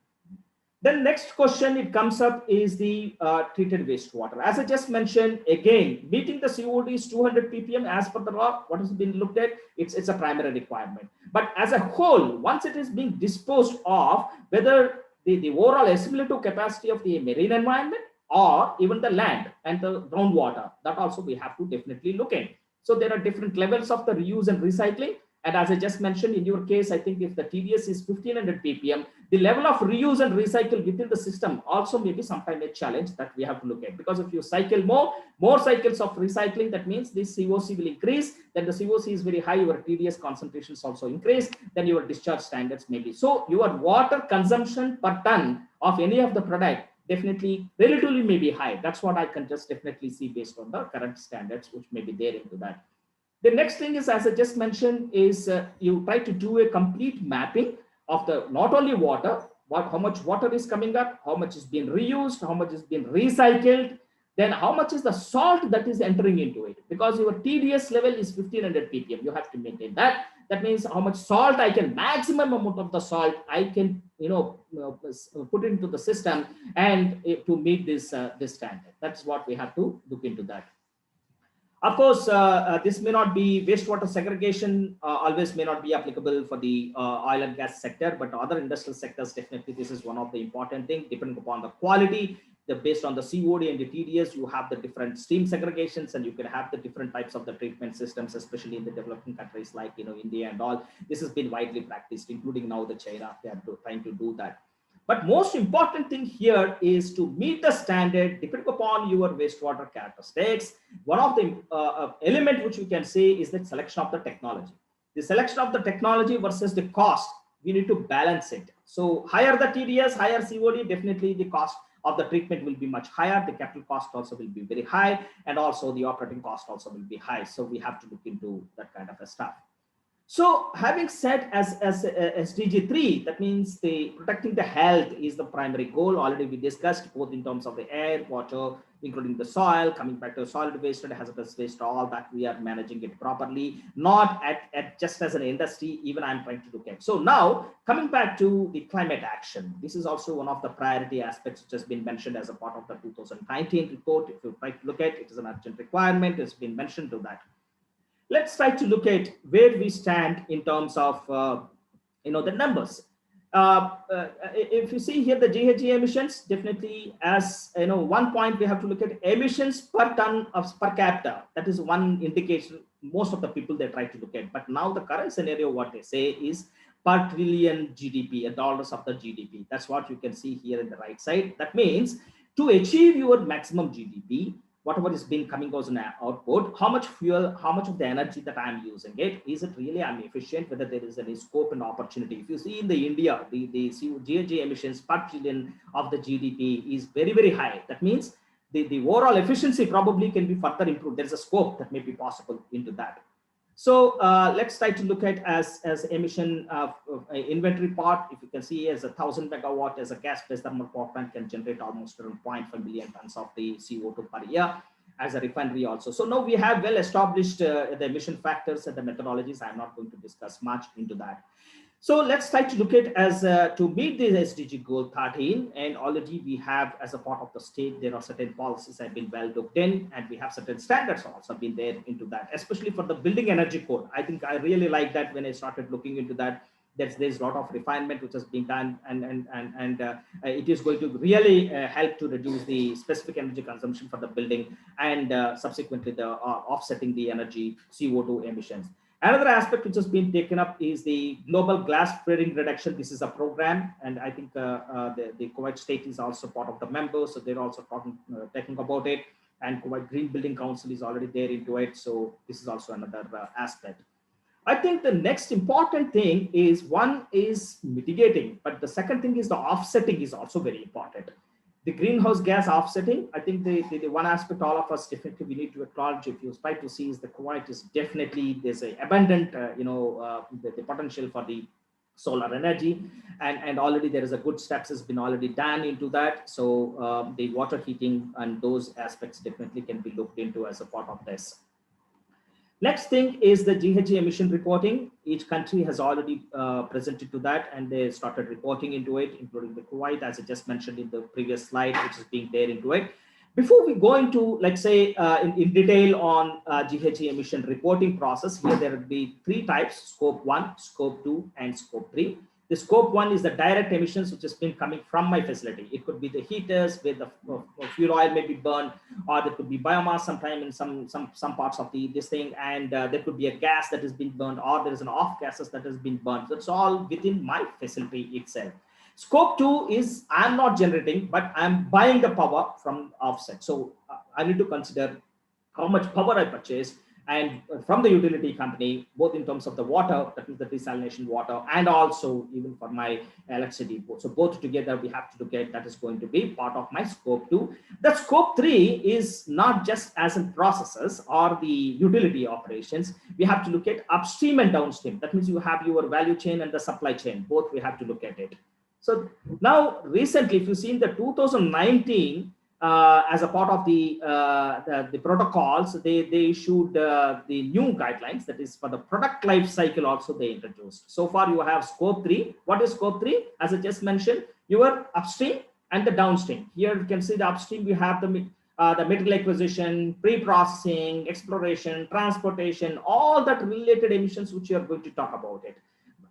Then next question it comes up is the treated wastewater. As I just mentioned, again, meeting the COD is 200 ppm as per the law. What has been looked at? It's a primary requirement. But as a whole, once it is being disposed of, whether the overall assimilative capacity of the marine environment or even the land and the groundwater, that also we have to definitely look at. So there are different levels of the reuse and recycling. And as I just mentioned, in your case, I think if the TDS is 1500 ppm, the level of reuse and recycle within the system also may be sometimes a challenge that we have to look at. Because if you cycle more cycles of recycling, that means this COC will increase. Then the COC is very high, your TDS concentrations also increase. Then your discharge standards may be. So your water consumption per ton of any of the product definitely relatively may be high. That's what I can just definitely see based on the current standards, which may be there into that. The next thing is, as I just mentioned, is you try to do a complete mapping of the not only water, how much water is coming up, how much is being reused, how much is being recycled, then how much is the salt that is entering into it, because your TDS level is 1500 ppm. You have to maintain that. That means how much salt I can, maximum amount of the salt I can, put into the system and to meet this this standard. That's what we have to look into that. Of course, this may not be wastewater segregation, always may not be applicable for the oil and gas sector, but other industrial sectors, definitely this is one of the important things, depending upon the quality, based on the COD and the TDS, you have the different stream segregations, and you can have the different types of the treatment systems, especially in the developing countries like, India and all. This has been widely practiced, including now the China, they are trying to do that. But most important thing here is to meet the standard depending upon your wastewater characteristics. One of the element which we can say is the selection of the technology. The selection of the technology versus the cost, we need to balance it. So higher the TDS, higher COD, definitely the cost of the treatment will be much higher. The capital cost also will be very high, and also the operating cost also will be high. So we have to look into that kind of a stuff. So having said, as SDG 3, that means the protecting the health is the primary goal. Already we discussed both in terms of the air, water, including the soil, coming back to solid waste and hazardous waste, all that we are managing it properly, not at just as an industry, even I'm trying to look at. So now coming back to the climate action, this is also one of the priority aspects which has been mentioned as a part of the 2019 report. If you try to look at it, it is an urgent requirement. It's been mentioned to that. Let's try to look at where we stand in terms of the numbers. If you see here the GHG emissions, definitely as one point we have to look at emissions per ton of per capita. That is one indication most of the people they try to look at. But now the current scenario, what they say is per trillion GDP, dollars of the GDP. That's what you can see here in the right side. That means to achieve your maximum GDP, whatever is being coming as an output, how much fuel, how much of the energy that I'm using it, is it really I'm efficient, whether there is any scope and opportunity. If you see in the India, the GHG emissions per trillion of the GDP is very, very high. That means the overall efficiency probably can be further improved. There's a scope that may be possible into that. So let's try to look at as emission inventory part. If you can see, as 1,000 megawatt as a gas-based thermal power plant can generate almost 0.5 million tons of the CO2 per year as a refinery also. So now we have well established the emission factors and the methodologies. I'm not going to discuss much into that. So let's try to look at as to meet the SDG goal 13, and already we have as a part of the state, there are certain policies have been well looked in, and we have certain standards also been there into that, especially for the building energy code. I think I really like that when I started looking into that. There's a lot of refinement which has been done, and it is going to really help to reduce the specific energy consumption for the building, and subsequently the offsetting the energy CO2 emissions. Another aspect which has been taken up is the global glass flaring reduction. This is a program, and I think the Kuwait state is also part of the members, so they're also talking about it. And Kuwait Green Building Council is already there into it, so this is also another aspect. I think the next important thing is, one is mitigating, but the second thing is the offsetting is also very important. The greenhouse gas offsetting, I think the one aspect all of us definitely we need to acknowledge, if you try to see, is the Kuwait is definitely, there's a abundant, the potential for the solar energy, and already there is a good steps has been already done into that. So the water heating and those aspects definitely can be looked into as a part of this. Next thing is the GHG emission reporting. Each country has already presented to that, and they started reporting into it, including the Kuwait, as I just mentioned in the previous slide, which is being there into it. Before we go into, let's say, in detail on GHG emission reporting process, here there will be three types: scope 1, scope 2, and scope 3. The scope 1 is the direct emissions which has been coming from my facility. It could be the heaters where the fuel oil may be burned, or there could be biomass sometime in some parts of this thing, and there could be a gas that has been burned, or there is an off gases that has been burned. That's all within my facility itself. Scope 2 is I'm not generating, but I'm buying the power from offset. So I need to consider how much power I purchase, and from the utility company, both in terms of the water, that means the desalination water, and also even for my electricity. So both together we have to look at, that is going to be part of my scope 2. The scope 3 is not just as in processes or the utility operations. We have to look at upstream and downstream. That means you have your value chain and the supply chain. Both we have to look at it. So now recently, if you see in the 2019, as a part of the protocols, they issued the new guidelines, that is for the product life cycle also they introduced. So far you have scope 3. What is scope 3? As I just mentioned, your upstream and the downstream. Here you can see the upstream, we have the material acquisition, pre-processing, exploration, transportation, all that related emissions which you are going to talk about it.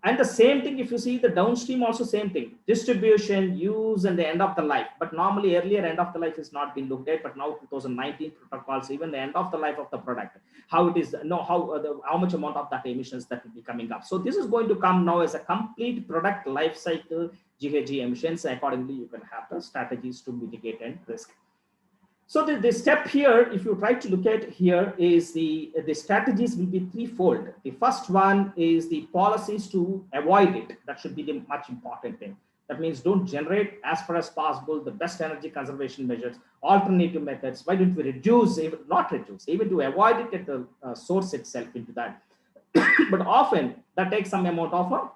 And the same thing, if you see the downstream also same thing, distribution, use, and the end of the life. But normally earlier end of the life is not been looked at, but now 2019 protocols, even the end of the life of the product, how it is, how much amount of that emissions that will be coming up. So this is going to come now as a complete product life cycle GHG emissions. Accordingly, you can have the strategies to mitigate and risk. So the step here, if you try to look at here, is the strategies will be threefold. The first one is the policies to avoid it. That should be the much important thing. That means don't generate as far as possible the best energy conservation measures, alternative methods. Why don't we reduce, even not reduce, even to avoid it at the source itself into that. But often that takes some amount of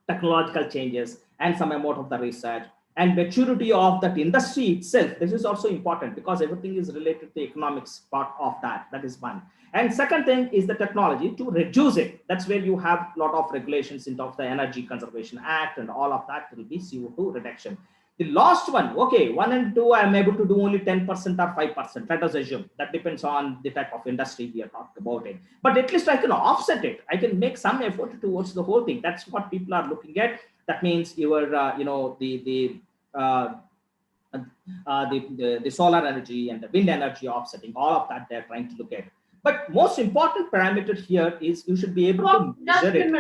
technological changes and some amount of the research and maturity of that industry itself. This is also important because everything is related to the economics part of that. That is one. And second thing is the technology to reduce it. That's where you have a lot of regulations in terms of the Energy Conservation Act and all of that will be CO2 reduction. The last one, okay, 1 and 2, I'm able to do only 10% or 5%. Let us assume that depends on the type of industry we are talking about it. But at least I can offset it. I can make some effort towards the whole thing. That's what people are looking at. That means your, the solar energy and the wind energy offsetting, all of that they're trying to look at. But most important parameter here is you should be able to measure it.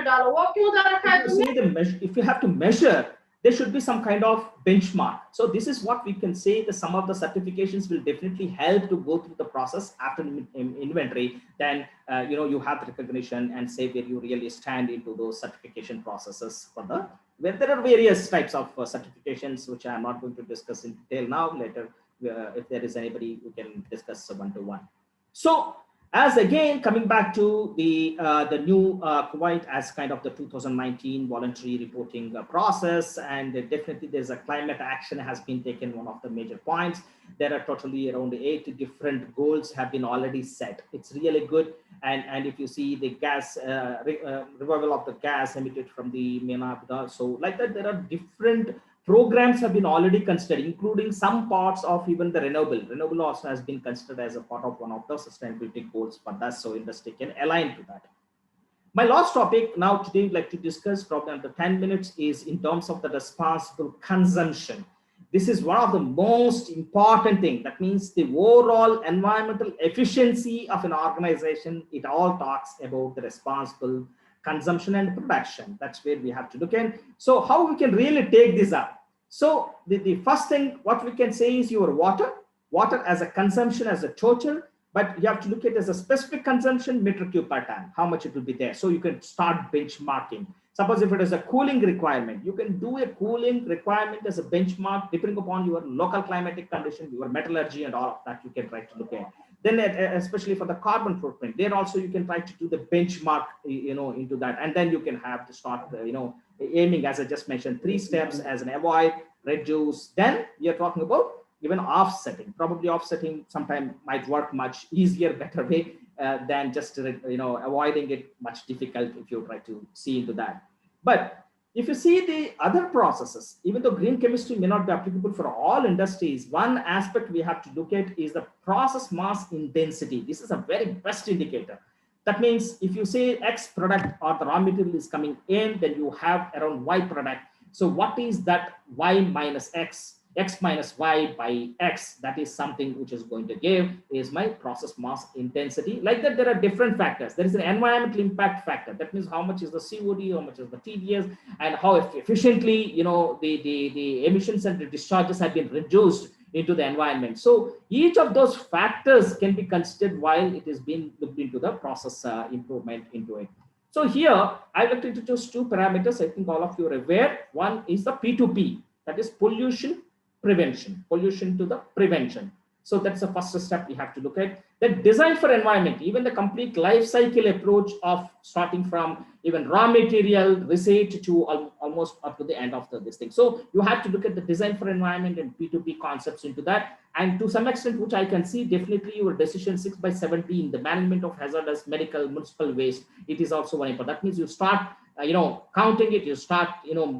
If you have to measure, there should be some kind of benchmark. So this is what we can say that some of the certifications will definitely help to go through the process after inventory. Then, you have recognition and say where you really stand into those certification processes for the, where there are various types of certifications, which I'm not going to discuss in detail now. Later, if there is anybody who can discuss one-to-one. So, as again, coming back to the new Kuwait as kind of the 2019 voluntary reporting process, and definitely there's a climate action has been taken, one of the major points. There are totally around 8 different goals have been already set. It's really good. And if you see the gas, removal of the gas emitted from the MENA, so like that, there are different programs have been already considered, including some parts of even the renewable. Renewable also has been considered as a part of one of the sustainability goals for that, so industry can align to that. My last topic now today, I'd like to discuss probably under 10 minutes is in terms of the responsible consumption. This is one of the most important things. That means the overall environmental efficiency of an organization. It all talks about the responsible consumption and production. That's where we have to look at. So how we can really take this up? So the first thing, what we can say is your water as a consumption as a total, but you have to look at it as a specific consumption meter cube per ton, how much it will be there. So you can start benchmarking. Suppose if it is a cooling requirement, you can do a cooling requirement as a benchmark depending upon your local climatic condition, your metallurgy and all of that you can try to look at. Then especially for the carbon footprint, there also you can try to do the benchmark, into that. And then you can have to start, aiming, as I just mentioned, 3 steps as an avoid, reduce. Then we are talking about even offsetting. Probably offsetting sometimes might work much easier, better way than just, avoiding it much difficult if you try to see into that. But if you see the other processes, even though green chemistry may not be applicable for all industries, one aspect we have to look at is the process mass intensity. This is a very best indicator. That means if you say X product or the raw material is coming in, then you have around Y product. So what is that Y minus X? X minus Y by X, that is something which is going to give is my process mass intensity. Like that, there are different factors. There is an environmental impact factor. That means how much is the COD, how much is the TDS, and how efficiently, the emissions and the discharges have been reduced into the environment. So each of those factors can be considered while it is being looked into the process improvement into it. So here I'd like to introduce two parameters. I think all of you are aware. One is the P2P, that is pollution prevention, pollution to the prevention. So that's the first step we have to look at. Then design for environment, even the complete life cycle approach of starting from even raw material research to almost up to the end of this thing. So you have to look at the design for environment and P2P concepts into that. And to some extent, which I can see, definitely your decision 6/17, the management of hazardous medical municipal waste, it is also one important. That means you start counting it, you start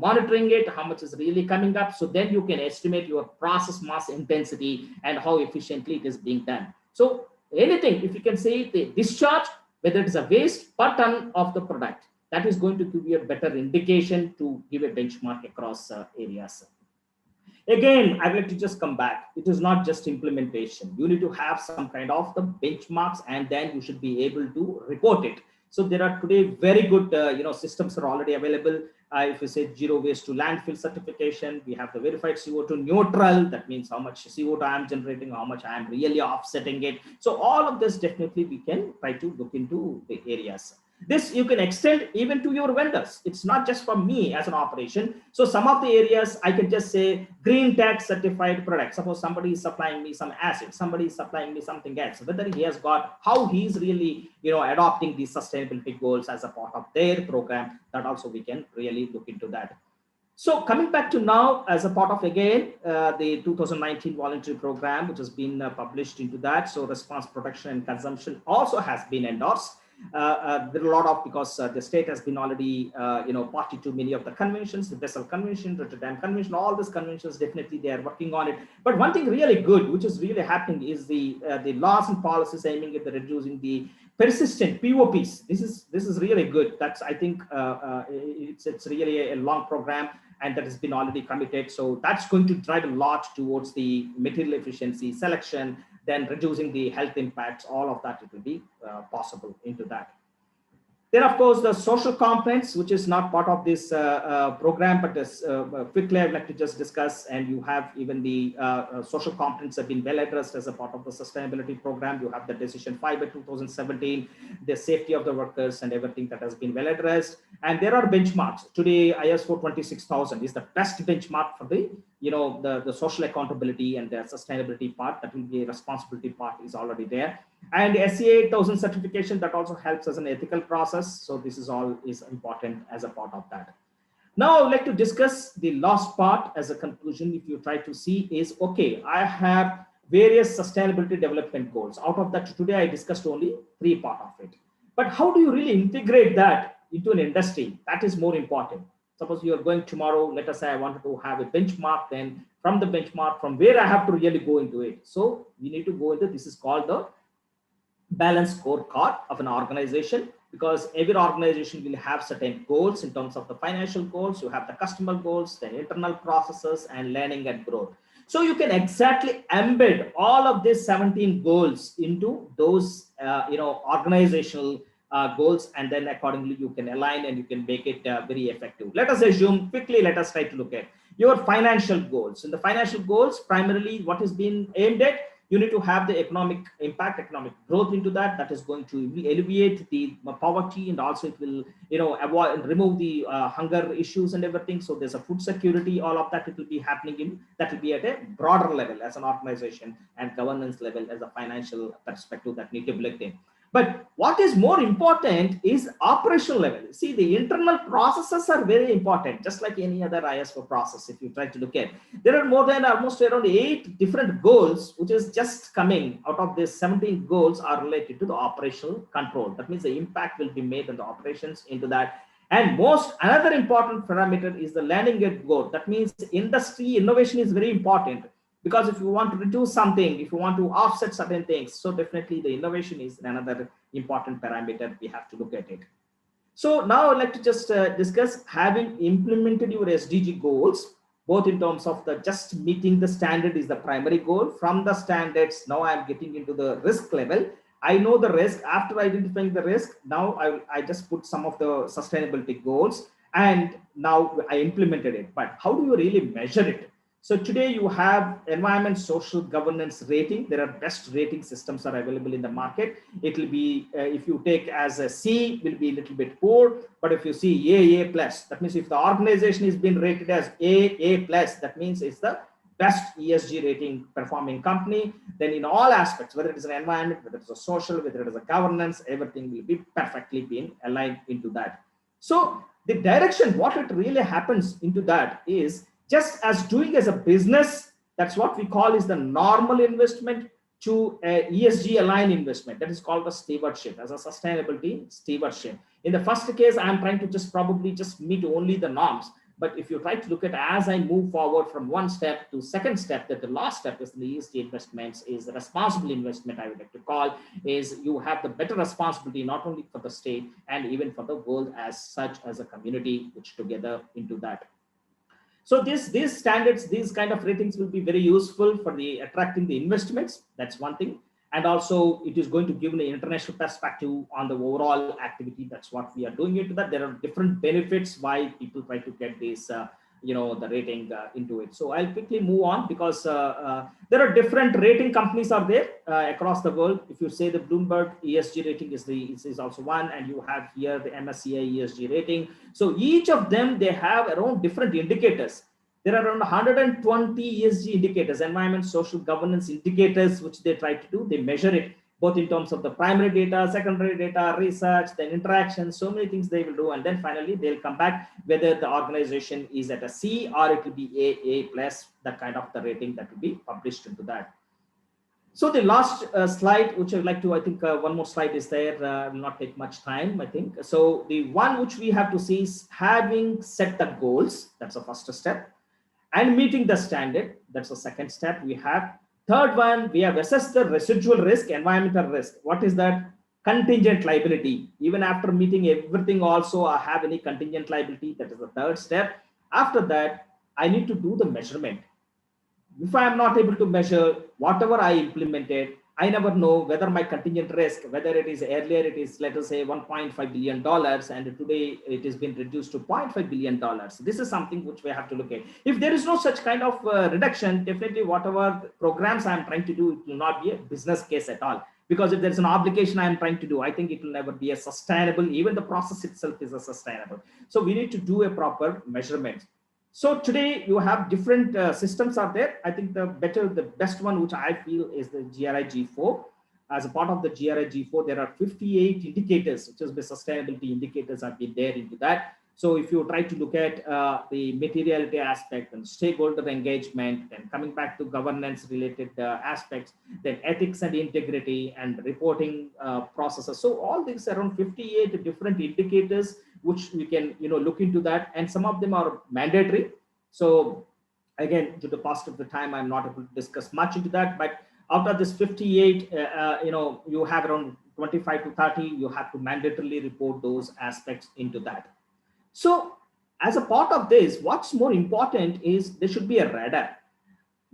monitoring it, how much is really coming up, so then you can estimate your process mass intensity and how efficiently it is being done. So anything, if you can say the discharge, whether it is a waste per ton of the product, that is going to give you a better indication to give a benchmark across areas. Again, I'd like to just come back. It is not just implementation. You need to have some kind of the benchmarks, and then you should be able to report it. So there are today very good, systems are already available. If you say zero waste to landfill certification, we have the verified CO2 neutral. That means how much CO2 I am generating, how much I am really offsetting it. So all of this definitely we can try to look into the areas. This you can extend even to your vendors. It's not just for me as an operation. So some of the areas I can just say green tag certified product. Suppose somebody is supplying me some acid, somebody is supplying me something else. Whether he has got how he's really adopting these sustainability goals as a part of their program, that also we can really look into that. So coming back to now, as a part of again the 2019 voluntary program, which has been published into that. So response, production, and consumption also has been endorsed. There are a lot of, because the state has been already party to many of the conventions, the Basel Convention, Rotterdam Convention, all these conventions, definitely they are working on it. But one thing really good, which is really happening, is the laws and policies aiming at reducing the persistent POPs. This is really good. That's, I think it's really a long program, and that has been already committed. So that's going to drive a lot towards the material efficiency, selection, then reducing the health impacts, all of that, it will be possible into that. Then, of course, the social components, which is not part of this program, but this, quickly I'd like to just discuss, and you have even the social components have been well addressed as a part of the sustainability program. You have the decision 5/2017, the safety of the workers and everything that has been well addressed. And there are benchmarks. Today, ISO 26000 is the best benchmark for the the social accountability and the sustainability part. That will be a responsibility part is already there. And SCA 8000 certification, that also helps as an ethical process. So this is all is important as a part of that. Now I would like to discuss the last part as a conclusion. If you try to see is, okay, I have various sustainability development goals. Out of that, today I discussed only 3 parts of it. But how do you really integrate that into an industry? That is more important. Suppose you are going tomorrow, let us say I wanted to have a benchmark, then from the benchmark, from where I have to really go into it. So we need to go into, this is called the balanced scorecard of an organization, because every organization will have certain goals in terms of the financial goals. You have the customer goals, the internal processes, and learning and growth. So you can exactly embed all of these 17 goals into those organizational goals, and then accordingly you can align and you can make it very effective. Let us assume quickly, let us try to look at your financial goals. In the financial goals, primarily what is being aimed at, you need to have the economic impact, economic growth into that. That is going to alleviate the poverty, and also it will avoid and remove the hunger issues and everything. So there's a food security, all of that, it will be happening in, that will be at a broader level as an organization, and governance level as a financial perspective that need to be looked in. But what is more important is operational level. See, the internal processes are very important, just like any other ISO process. If you try to look at, there are more than almost around 8 different goals, which is just coming out of these 17 goals are related to the operational control. That means the impact will be made on the operations into that. And another important parameter is the learning and growth. That means industry innovation is very important. Because if you want to reduce something, if you want to offset certain things, so definitely the innovation is another important parameter we have to look at it. So now I'd like to just discuss, having implemented your SDG goals, both in terms of the just meeting the standard is the primary goal. From the standards, now I'm getting into the risk level. I know the risk. After identifying the risk, now I just put some of the sustainability goals, and now I implemented it. But how do you really measure it? So today you have environment, social governance rating. There are best rating systems are available in the market. It will be, if you take as a C, will be a little bit poor. But if you see A plus, that means if the organization is being rated as A plus, that means it's the best ESG rating performing company. Then in all aspects, whether it is an environment, whether it's a social, whether it is a governance, everything will be perfectly being aligned into that. So the direction, what it really happens into that is just as doing as a business, that's what we call is the normal investment to a ESG aligned investment. That is called the stewardship, as a sustainability stewardship. In the first case, I'm trying to just probably just meet only the norms. But if you try to look at as I move forward from one step to second step, that the last step is the ESG investments is the responsible investment, I would like to call, is you have the better responsibility, not only for the state and even for the world as such as a community, which together into that. So these standards, these kind of ratings will be very useful for the attracting the investments. That's one thing. And also it is going to give an international perspective on the overall activity. That's what we are doing into that. There are different benefits why people try to get this, the rating into it. So I'll quickly move on because there are different rating companies are there across the world. If you say the Bloomberg ESG rating is also one, and you have here the MSCI ESG rating. So each of them, they have around different indicators. There are around 120 ESG indicators, environment, social governance indicators, which they try to do. They measure it both in terms of the primary data, secondary data, research, then interactions, so many things they will do. And then finally, they'll come back whether the organization is at a C or it will be A plus, that kind of the rating that will be published into that. So the last slide, which I'd like to, I think one more slide is there, will not take much time, I think. So the one which we have to see is having set the goals. That's the first step. And meeting the standard, that's the second step we have. Third one, we have assessed the residual risk, environmental risk. What is that? Contingent liability. Even after meeting everything also, I have any contingent liability. That is the third step. After that, I need to do the measurement. If I am not able to measure whatever I implemented, I never know whether my contingent risk, whether it is earlier, it is, let us say, $1.5 billion, and today it has been reduced to $0.5 billion. This is something which we have to look at. If there is no such kind of reduction, definitely whatever programs I am trying to do, it will not be a business case at all. Because if there's an obligation I am trying to do, I think it will never be a sustainable, even the process itself is a sustainable. So we need to do a proper measurement. So today you have different systems are there. I think the best one, which I feel is the GRI G4. As a part of the GRI G4, there are 58 indicators, which is the sustainability indicators have been there into that. So if you try to look at the materiality aspect and stakeholder engagement, then coming back to governance related aspects, then ethics and integrity and reporting processes. So all these around 58 different indicators, which we can look into that, and some of them are mandatory. So again, to the cost of the time, I'm not able to discuss much into that. But out of this 58, you have around 25 to 30, you have to mandatorily report those aspects into that. So as a part of this, what's more important is there should be a radar.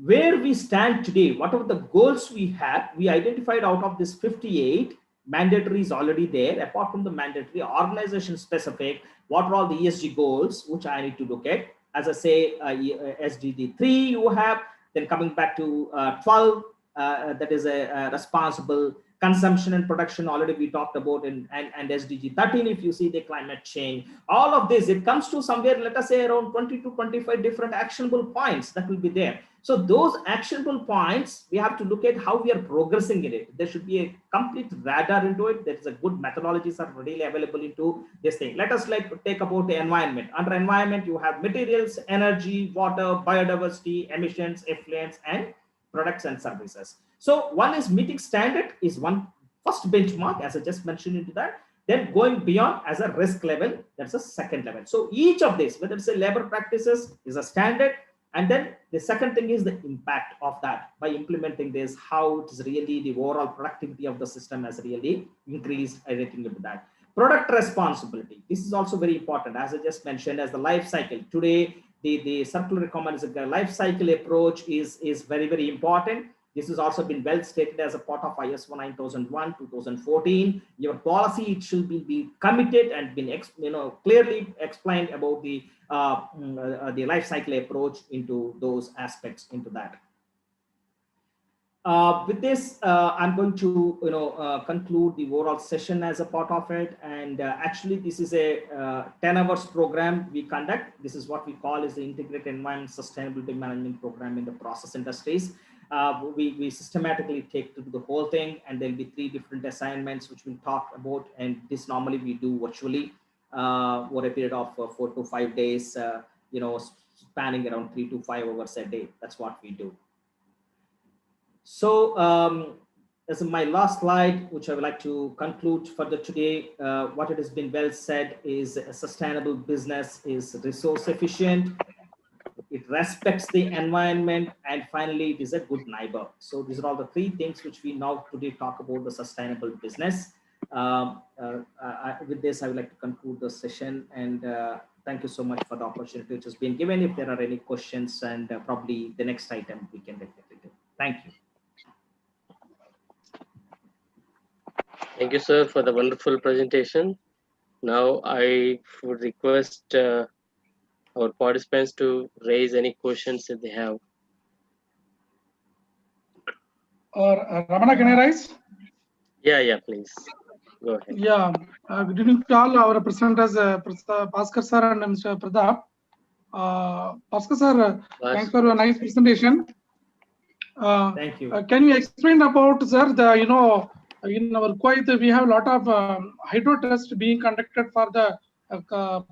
Where we stand today, whatever the goals we have, we identified out of this 58, mandatory is already there. Apart from the mandatory, organization specific, what are all the ESG goals, which I need to look at. As I say, SDG 3 you have, then coming back to 12, that is a responsible consumption and production, already we talked about, and SDG 13, if you see the climate change, all of this, it comes to somewhere, let us say around 20 to 25 different actionable points that will be there. So those actionable points, we have to look at how we are progressing in it. There should be a complete radar into it. There is a good methodologies are readily available into this thing. Let us take about the environment. Under environment, you have materials, energy, water, biodiversity, emissions, effluents, and products and services. So one is meeting standard is one first benchmark, as I just mentioned into that. Then going beyond as a risk level, that's a second level. So each of these, whether it's a labor practices, is a standard. And then the second thing is the impact of that. By implementing this, how it is really the overall productivity of the system has really increased, everything into that. Product responsibility. This is also very important, as I just mentioned, as the life cycle. Today, the circular economy life cycle approach is very, very important. This has also been well stated as a part of ISO 9001, 2014. Your policy, it should be committed and been clearly explained about the life cycle approach into those aspects into that. With this, I'm going to conclude the overall session as a part of it. And actually, this is a 10 hours program we conduct. This is what we call is the Integrated Environment Sustainability Management Program in the process industries. We systematically take to the whole thing, and there'll be 3 different assignments which we'll talk about. And this normally we do virtually over a period of 4 to 5 days, spanning around 3 to 5 hours a day. That's what we do. So as my last slide, which I would like to conclude further today, what it has been well said is a sustainable business is resource efficient, it respects the environment, and finally, it is a good neighbor. So these are all the 3 things which we now today talk about the sustainable business. With this, I would like to conclude the session, and thank you so much for the opportunity which has been given. If there are any questions, and probably the next item we can definitely do. Thank you. Thank you, sir, for the wonderful presentation. Now I would request our participants to raise any questions that they have. Ramana, can I rise? Yeah, please. Go ahead. Yeah, good evening to all our presenters, Bhaskar sir and Mr. Pratap. Bhaskar sir, thanks for a nice presentation. Thank you. Can you explain about, sir, in our Kuwait, we have a lot of hydro tests being conducted for the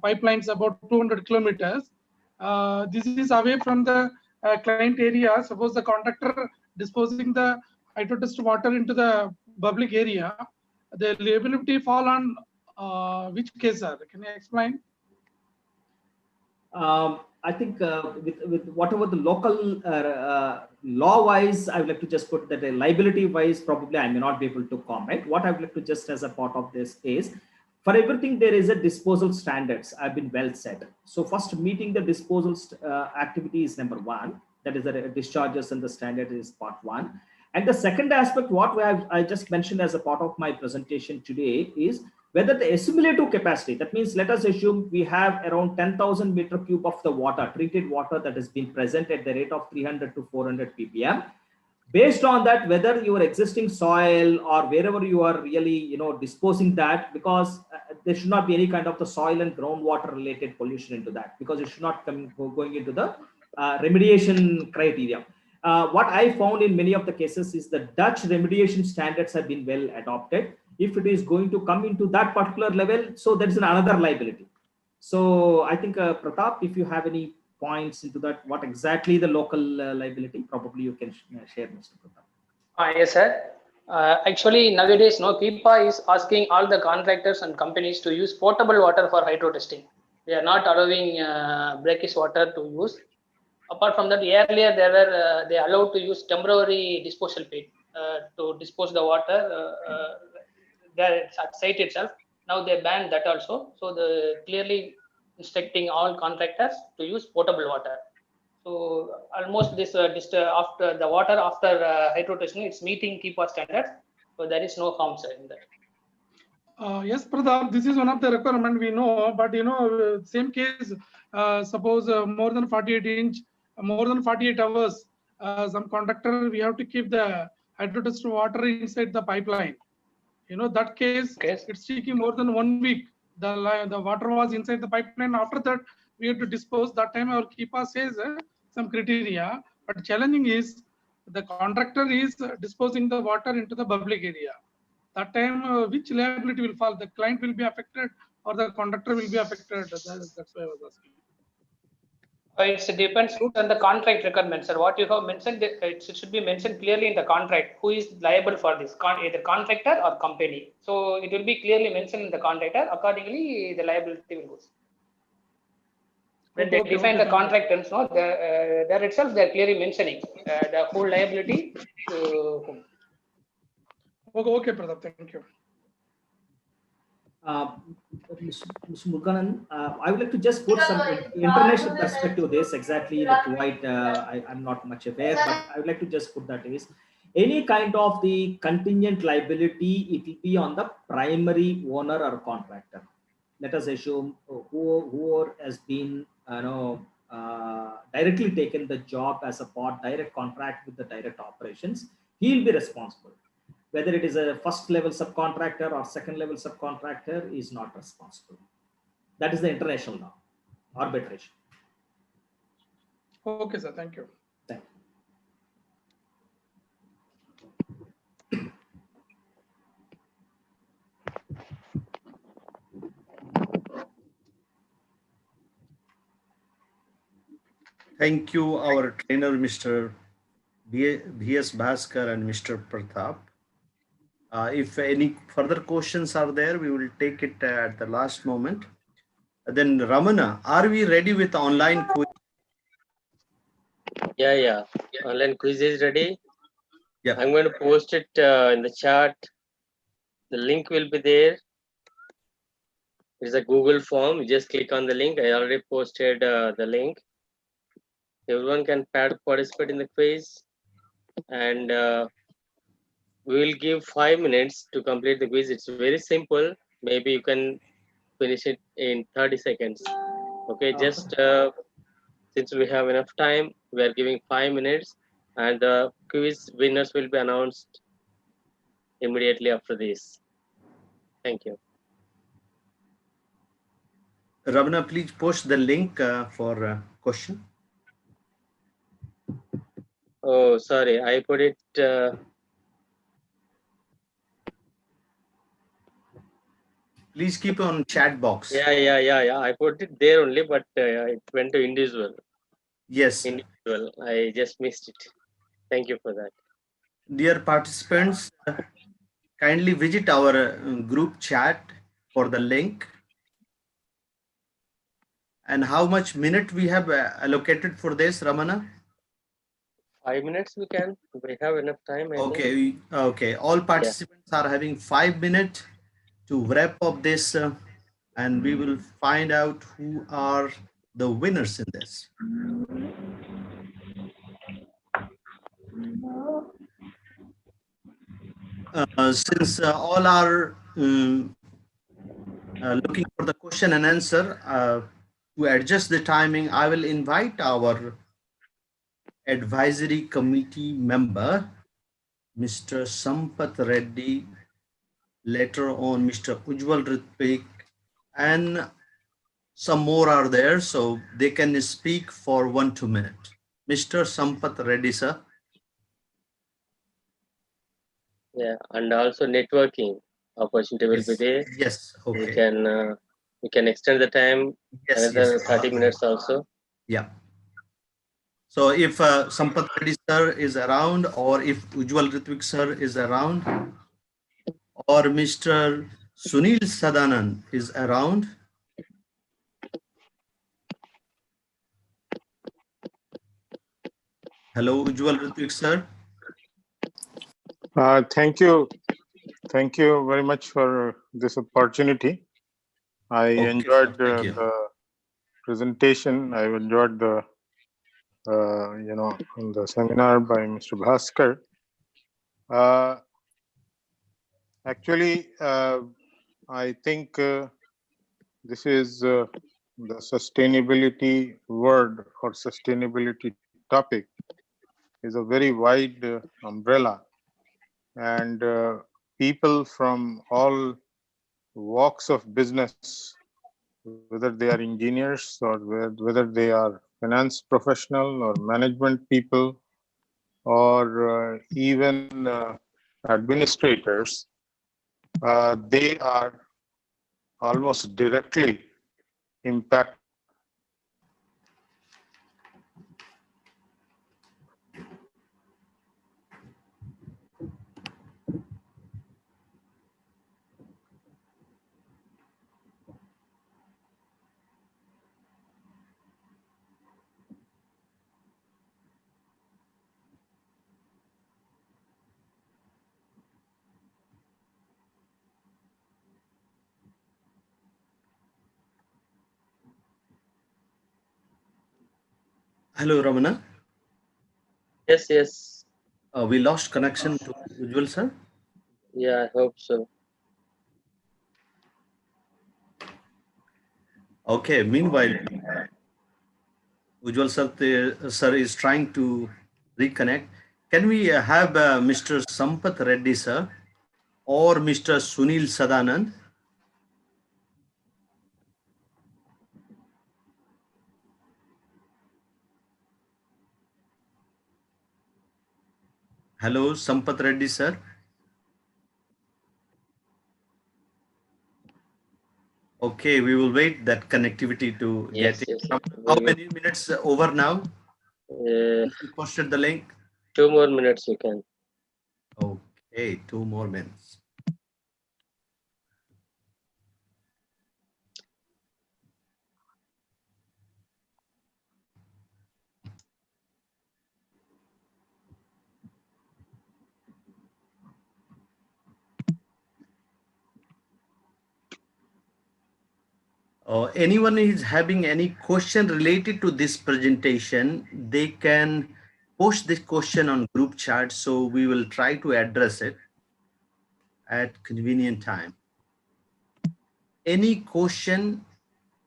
pipelines about 200 kilometers. This is away from the client area. Suppose the contractor disposing the hydro test water into the public area, the liability fall on which case, sir? Can you explain? I think with whatever the local law-wise, I would like to just put that liability-wise, probably I may not be able to comment. What I would like to just as a part of this is, for everything there is a disposal standards have been well set. So first, meeting the disposal activity is number 1. That is the discharges and the standard is part 1. And the second aspect, what I just mentioned as a part of my presentation today is whether the assimilative capacity, that means let us assume we have around 10,000 meter cube of the water, treated water that has been present at the rate of 300 to 400 ppm. Based on that, whether your existing soil or wherever you are really, disposing that, because there should not be any kind of the soil and groundwater related pollution into that, because it should not come going into the remediation criteria. What I found in many of the cases is the Dutch remediation standards have been well adopted. If it is going to come into that particular level, so that is another liability. So I think Pratap, if you have any points into that, what exactly the local liability, probably you can share, Mr. Pratap. Yes, sir. Actually, nowadays, KIPA is asking all the contractors and companies to use potable water for hydro testing. They are not allowing brackish water to use. Apart from that, earlier they allowed to use temporary disposal pit to dispose the water there at site itself. Now they banned that also. So the clearly instructing all contractors to use potable water. So almost this after the water after hydro testing, it's meeting KIPA standards. So there is no harm, sir, in that. Yes, Pradap, this is one of the requirement we know, but same case, suppose more than 48 inch, more than 48 hours, some conductor, we have to keep the hydro test water inside the pipeline. That case, it's taking more than 1 week. The water was inside the pipeline. After that, we have to dispose. That time our KIPA says some criteria, but challenging is the contractor is disposing the water into the public area. That time, which liability will fall? The client will be affected or the contractor will be affected? That's why I was asking. It depends on the contract requirements, sir. What you have mentioned, it should be mentioned clearly in the contract who is liable for this, either contractor or company. So it will be clearly mentioned in the contractor. Accordingly, the liability will go. When they define the contract terms, there itself they are clearly mentioning the whole liability to whom. Okay, Pradap, thank you. Mr. Mukanan, I would like to just put some international perspective to this. Exactly the Kuwait, I'm not much aware, but I would like to just put that is, Any kind of the contingent liability, it will be on the primary owner or contractor. Let us assume who has been directly taken the job as a direct contract with the direct operations, he will be responsible. Whether it is a first level subcontractor or second level subcontractor is not responsible. That is the international law, arbitration. Okay, sir. Thank you. Thank you. Thank you, our trainer, Mr. V.S. Bhaskar and Mr. Pratap. If any further questions are there, we will take it at the last moment. Then Ramana, are we ready with online quiz? Yeah. Online quiz is ready. Yeah. I'm going to post it in the chat. The link will be there. It's a Google form. You just click on the link. I already posted the link. Everyone can participate in the quiz. And we will give 5 minutes to complete the quiz. It's very simple. Maybe you can finish it in 30 seconds. Okay, just since we have enough time, we are giving 5 minutes, and the quiz winners will be announced immediately after this. Thank you. Ramana, please post the link for question. Oh, sorry, I put it. Please keep on chat box. Yeah. I put it there only, but it went to individual. Yes. Individual. I just missed it. Thank you for that. Dear participants, kindly visit our group chat for the link. And how much minute we have allocated for this, Ramana? 5 minutes we can. We have enough time. I Okay. think. Okay. All participants are having 5 minutes to wrap up this, and we will find out who are the winners in this. Since all are looking for the question and answer, to adjust the timing, I will invite our advisory committee member, Mr. Sampath Reddy, later on Mr. Ujjwal Ritvik, and some more are there, so they can speak for 1-2 minutes. Mr. Sampath Reddy, sir. Yeah, and also networking opportunity will be there. Yes. Okay. We can extend the time another 30 minutes also. Yeah. So if Sampath Reddy sir is around, or if Ujjwal Ritvik sir is around, or Mr. Sunil Sadanand is around. Hello, Ujjwal Ritvik sir. Thank you. Thank you very much for this opportunity. I enjoyed the presentation. I enjoyed the the seminar by Mr. Bhaskar. Actually, I think this is the sustainability word or sustainability topic is a very wide umbrella, and people from all walks of business, whether they are engineers or whether they are finance professional or management people or even administrators, they are almost directly impacted. Hello, Ramana. Yes. We lost connection to Ujjwal, sir. Yeah, I hope so. Okay, meanwhile, Ujjwal sir is trying to reconnect. Can we have Mr. Sampath Reddy, sir, or Mr. Sunil Sadanand? Hello, Sampath Reddy, sir. Okay, we will wait that connectivity to Yes, get it. yes. How many minutes over now? You posted the link. 2 more minutes you can. Okay, 2 more minutes. Anyone is having any question related to this presentation, they can post this question on group chat, so we will try to address it at convenient time. Any question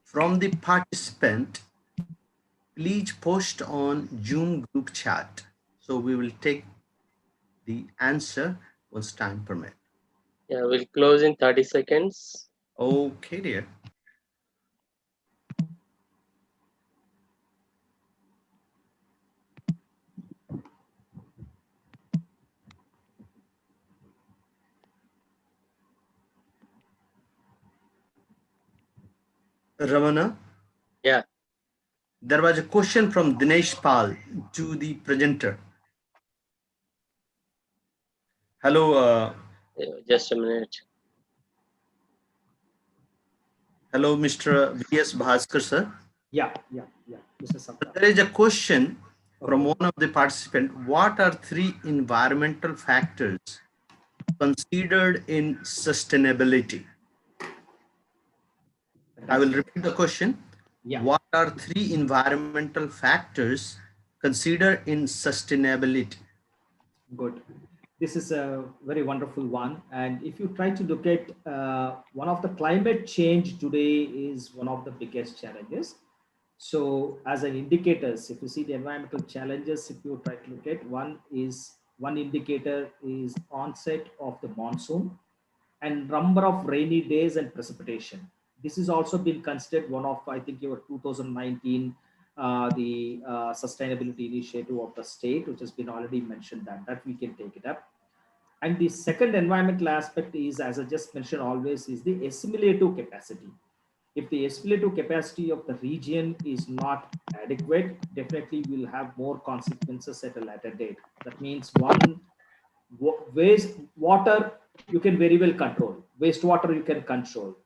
from the participant, please post on Zoom group chat. So we will take the answer once time permit. Yeah, we'll close in 30 seconds. Okay, dear. Ramana? Yeah. There was a question from Dinesh Pal to the presenter. Hello. Just a minute. Hello, Mr. V.S. Bhaskar, sir. Yeah. Mr. Sapta. There is a question from one of the participants. What are 3 environmental factors considered in sustainability? I will repeat the question. Yeah. What are 3 environmental factors considered in sustainability? Good. This is a very wonderful one. And if you try to look at one of the climate change today is one of the biggest challenges. So as an indicators, if you see the environmental challenges, if you try to look at one indicator is onset of the monsoon and number of rainy days and precipitation. This is also been considered one of, I think, your 2019 the sustainability initiative of the state, which has been already mentioned that we can take it up. And the second environmental aspect is, as I just mentioned always, is the assimilative capacity. If the assimilative capacity of the region is not adequate, definitely we'll have more consequences at a later date. That means one, waste water you can very well control. Wastewater you can control.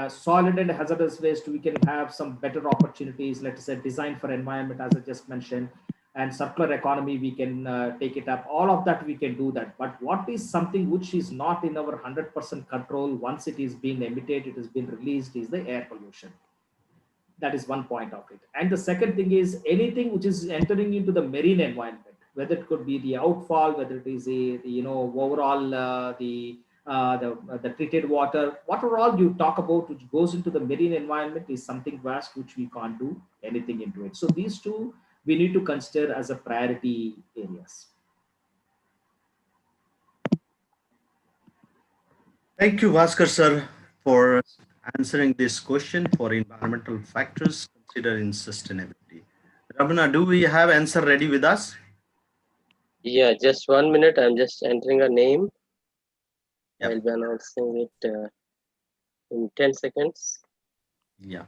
Solid and hazardous waste, we can have some better opportunities, let's say design for environment, as I just mentioned, and circular economy, we can take it up. All of that, we can do that. But what is something which is not in our 100% control, once it is being emitted, it has been released, is the air pollution. That is one point of it. And the second thing is anything which is entering into the marine environment, whether it could be the outfall, whether it is overall the treated water, whatever all you talk about which goes into the marine environment is something vast which we can't do anything into it. So these two we need to consider as a priority areas. Thank you, Bhaskar sir, for answering this question for environmental factors considered in sustainability. Ramana, do we have answer ready with us? Yeah, just 1 minute. I'm just entering a name. Yep. I'll be announcing it in 10 seconds. Yeah.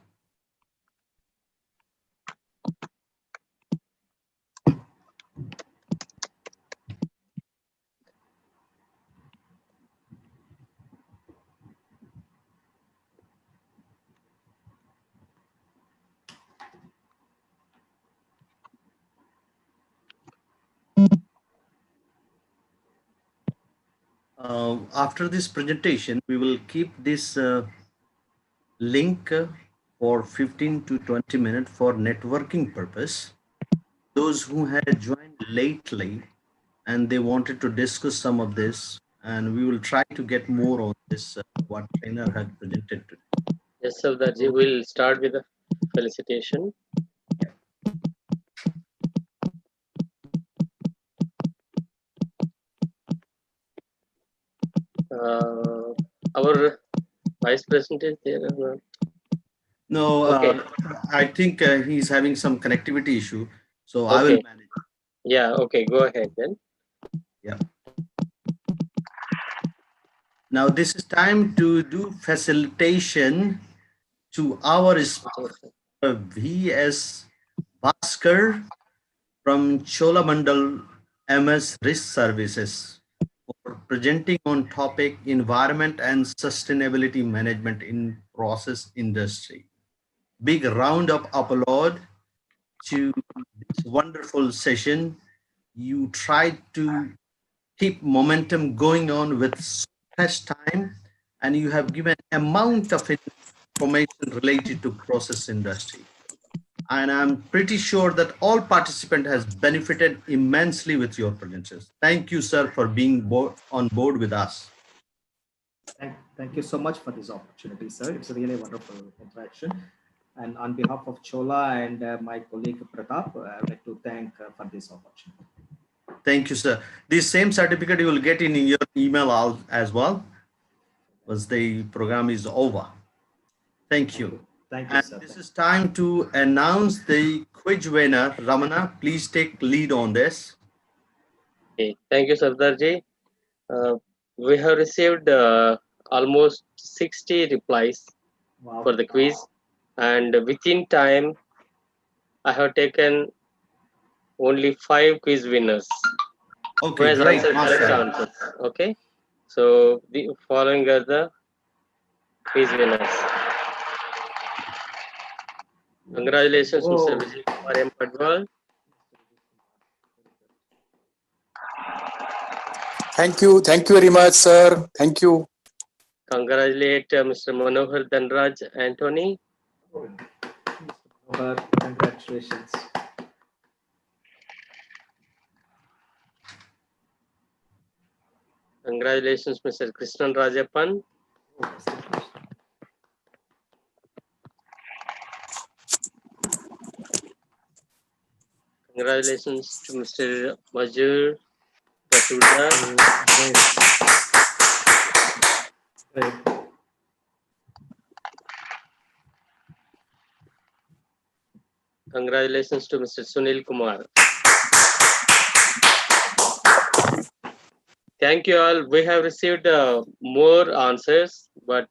After this presentation, we will keep this link for 15 to 20 minutes for networking purpose. Those who had joined lately and they wanted to discuss some of this, and we will try to get more on this, what trainer had presented today. Yes, Sardarji, we'll start with the felicitation. Our vice president is there or not? No, Okay. I think he's having some connectivity issue, so Okay. I will manage. Yeah, okay, go ahead then. Yeah. Now this is time to do facilitation to our sponsor, V.S. Bhaskar from Cholamandal MS Risk Services, for presenting on topic environment and sustainability management in process industry. Big round of applause to this wonderful session. You tried to keep momentum going on with so much time, and you have given amount of information related to process industry. And I'm pretty sure that all participant has benefited immensely with your presentations. Thank you, sir, for being on board with us. Thank you so much for this opportunity, sir. It's a really wonderful interaction. And on behalf of Chola and my colleague Pratap, I would like to thank for this opportunity. Thank you, sir. This same certificate you will get in your email as well, once the program is over. Thank you. Thank you, and sir. This is time to announce the quiz winner. Ramana, please take lead on this. Okay, thank you, Sardarji. We have received almost 60 replies for the quiz, and within time, I have taken only 5 quiz winners. Okay, who has great. answered correct answers. Okay, so the following are the quiz winners. Congratulations, Mr. Vijay Kumar M. Padwal. Thank you very much, sir. Thank you. Congratulate Mr. Manohar Dhanraj Anthony. Congratulations. Congratulations, Mr. Krishnan Rajapan. Congratulations to Mr. Majur Rasuda. Congratulations to Mr. Sunil Kumar. Thank you all. We have received more answers, but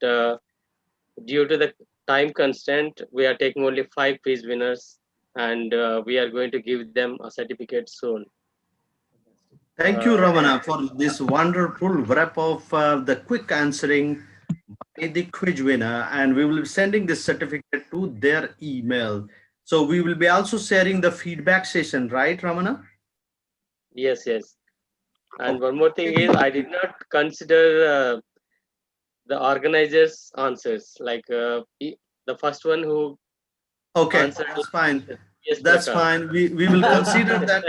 due to the time constraint, we are taking only 5 quiz winners, and we are going to give them a certificate soon. Thank you, Ramana, for this wonderful wrap of the quick answering by the quiz winner, and we will be sending this certificate to their email. So we will be also sharing the feedback session, right, Ramana? Yes, yes. And one more thing is, I did not consider the organizers' answers, like the first one who answered. That's fine. Yes, that's fine. We will consider that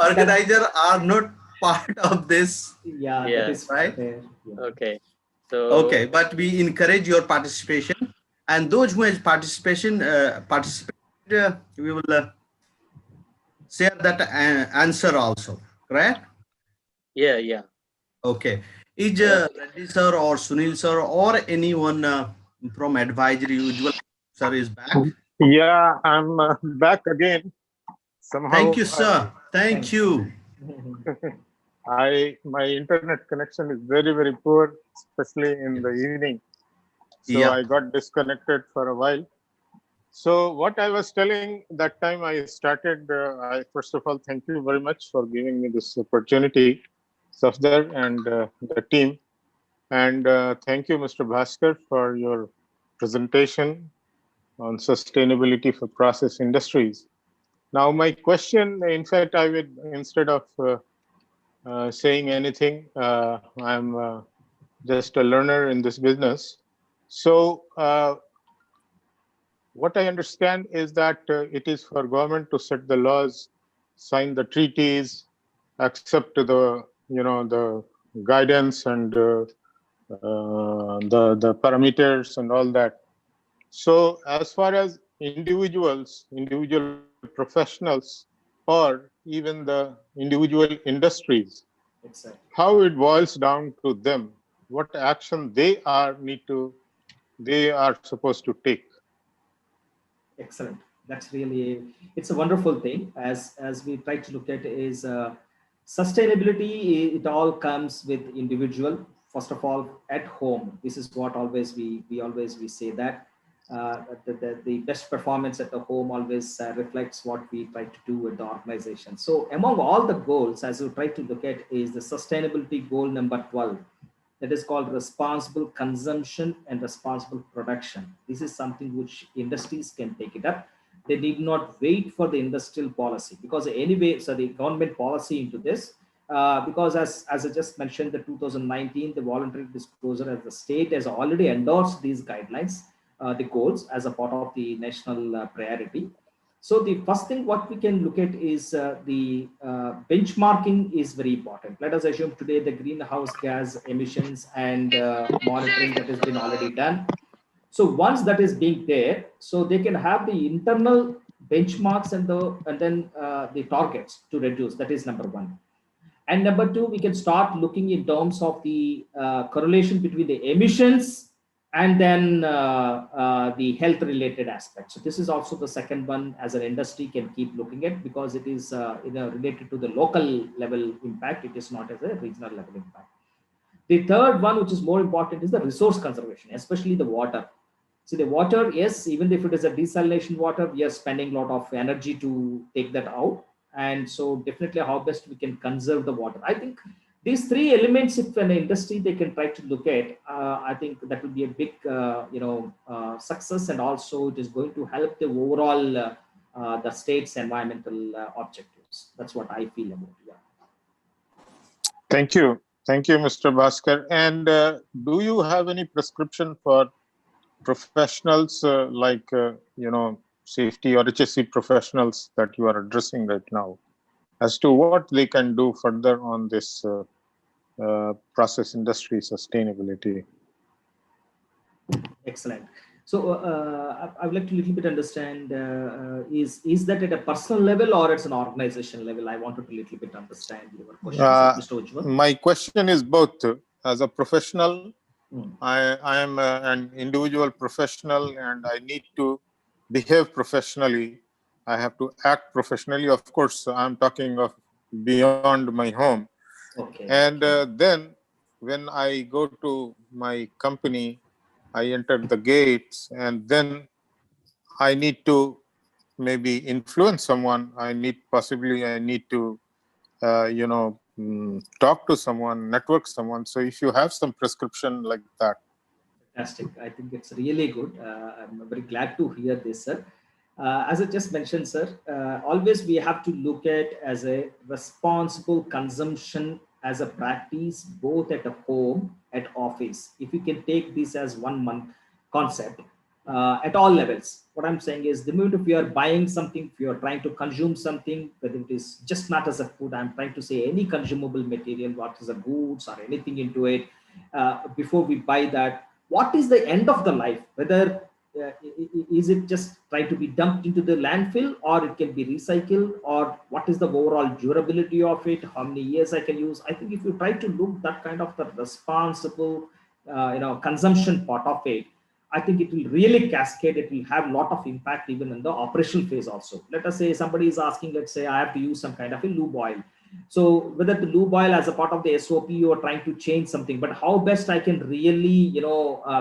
organizers are not part of this. Yeah, that is right. Okay. So okay, but we encourage your participation, and those who has participation we will share that answer also, correct? Yeah. Okay. Is Reddy sir or Sunil sir or anyone from advisory usual sir is back? Yeah, I'm back again. Somehow. Thank you, sir. Thank you. My internet connection is very poor, especially in the evening. So I got disconnected for a while. So what I was telling that time I started, I first of all, thank you very much for giving me this opportunity, Safdar and the team. And thank you, Mr. Bhaskar, for your presentation on sustainability for process industries. Now, my question, in fact, I would, instead of saying anything, I'm just a learner in this business. So what I understand is that it is for government to set the laws sign the treaties, accept the the guidance and the parameters and all that. So as far as individual professionals, or even the individual industries, Exactly. how it boils down to them, what action they are supposed to take. Excellent. That's really, it's a wonderful thing. As we try to look at is sustainability. It all comes with individual. First of all, at home. This is what always we say that the best performance at the home always reflects what we try to do at the organization. So among all the goals, as we try to look at, is the sustainability goal number 12. That is called responsible consumption and responsible production. This is something which industries can take it up. They need not wait for the industrial policy, because anyway, so the government policy into this, because as I just mentioned, the 2019, the voluntary disclosure as the state has already endorsed these guidelines, the goals as a part of the national priority. So the first thing what we can look at is the benchmarking is very important. Let us assume today the greenhouse gas emissions and monitoring that has been already done. So once that is being there, so they can have the internal benchmarks and then the targets to reduce. That is number one. And number two, we can start looking in terms of the correlation between the emissions and then the health related aspects. So this is also the second one as an industry can keep looking at, because it is related to the local level impact. It is not as a regional level impact. The third one, which is more important, is the resource conservation, especially the water. So the water, yes, even if it is a desalination water, we are spending a lot of energy to take that out. And so definitely how best we can conserve the water. I think these three elements, if an industry they can try to look at, I think that will be a big, success, and also it is going to help the overall the state's environmental objectives. That's what I feel about it. Yeah. Thank you, Mr. Bhaskar. And do you have any prescription for professionals safety or HSE professionals that you are addressing right now, as to what they can do further on this process industry sustainability? Excellent. So I would like to a little bit understand, is that at a personal level or it's an organization level? I wanted to a little bit understand your question, Mr. Ujjwal. My question is both. As a professional, I am an individual professional, and I need to behave professionally. I have to act professionally. Of course, I'm talking of beyond my home. Okay. And then when I go to my company, I enter the gates, and then I need to maybe influence someone. I need to talk to someone, network someone. So if you have some prescription like that. Fantastic. I think it's really good. I'm very glad to hear this, sir. As I just mentioned, sir, always we have to look at as a responsible consumption as a practice, both at a home, at office. If you can take this as one month concept at all levels. What I'm saying is, the moment if you are buying something, if you are trying to consume something, whether it is just not as a food, I'm trying to say any consumable material, what is the goods or anything into it, before we buy that, what is the end of the life? Whether is it just trying to be dumped into the landfill, or it can be recycled, or what is the overall durability of it? How many years I can use? I think if you try to look that kind of the responsible, consumption part of it, I think it will really cascade. It will have a lot of impact even in the operational phase also. Let us say somebody is asking, let's say I have to use some kind of a lube oil. So whether the lube oil as a part of the SOP, you are trying to change something, but how best I can really,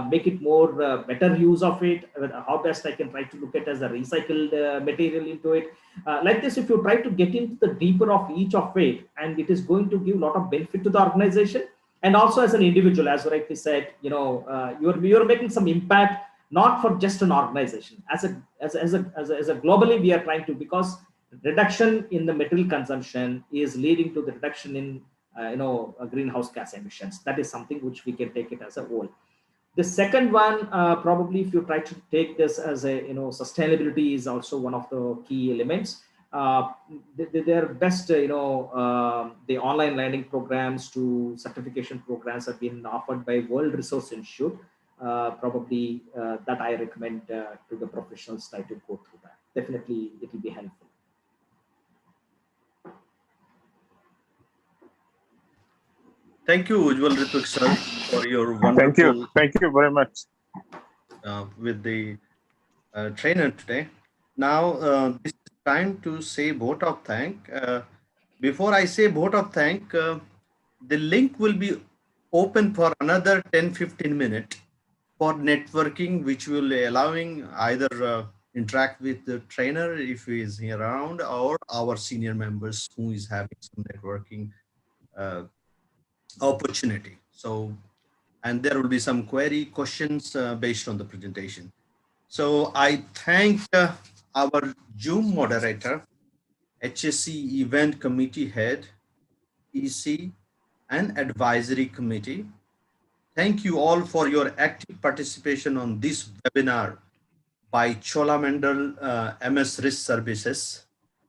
make it more better use of it, how best I can try to look at as a recycled material into it. Like this, if you try to get into the deeper of each of it, and it is going to give a lot of benefit to the organization. And also as an individual, as rightly said, you're making some impact, not for just an organization. As a globally, we are trying to, because reduction in the material consumption is leading to the reduction in greenhouse gas emissions. That is something which we can take it as a whole. The second one, probably if you try to take this as a sustainability is also one of the key elements. their best, the online learning programs to certification programs have been offered by World Resource Institute. Probably that I recommend to the professionals try to go through that. Definitely, it will be helpful. Thank you, Ujjwal Ritvik sir, for your wonderful Thank you very much. with the trainer today. Now, this is time to say vote of thank. Before I say vote of thank, the link will be open for another 10-15 minutes for networking, which will allowing either interact with the trainer if he is here around, or our senior members who is having some networking opportunity. So, and there will be some query questions based on the presentation. So I thank our Zoom moderator, HSC Event Committee Head, EC, and Advisory Committee. Thank you all for your active participation on this webinar by Cholamandal MS Risk Services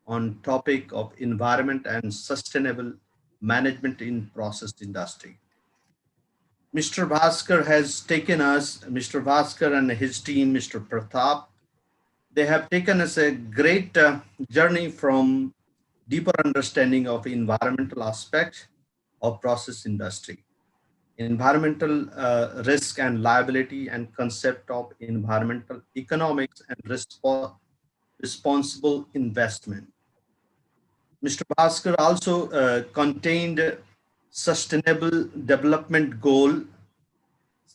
on topic of environment and sustainable management in process industry. Mr. Bhaskar has taken us, Mr. Bhaskar and his team, Mr. Pratap, they have taken us a great journey from deeper understanding of environmental aspect of process industry, environmental risk and liability, and concept of environmental economics and responsible investment. Mr. Bhaskar also contained sustainable development goal,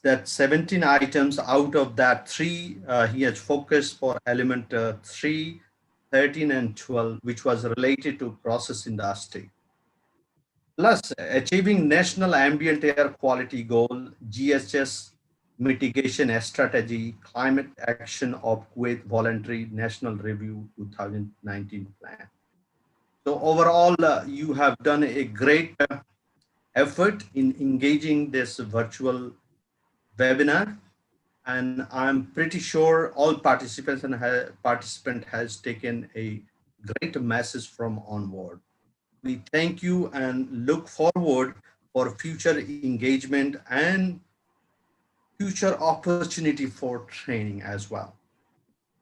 that 17 items. Out of that, 3 he has focused for element 3, 13 and 12, which was related to process industry. Plus achieving national ambient air quality goal, GHG mitigation strategy, climate action of Kuwait voluntary national review 2019 plan. So overall, you have done a great effort in engaging this virtual webinar, and I'm pretty sure all participants and participant has taken a great message from onboard. We thank you and look forward for future engagement and future opportunity for training as well.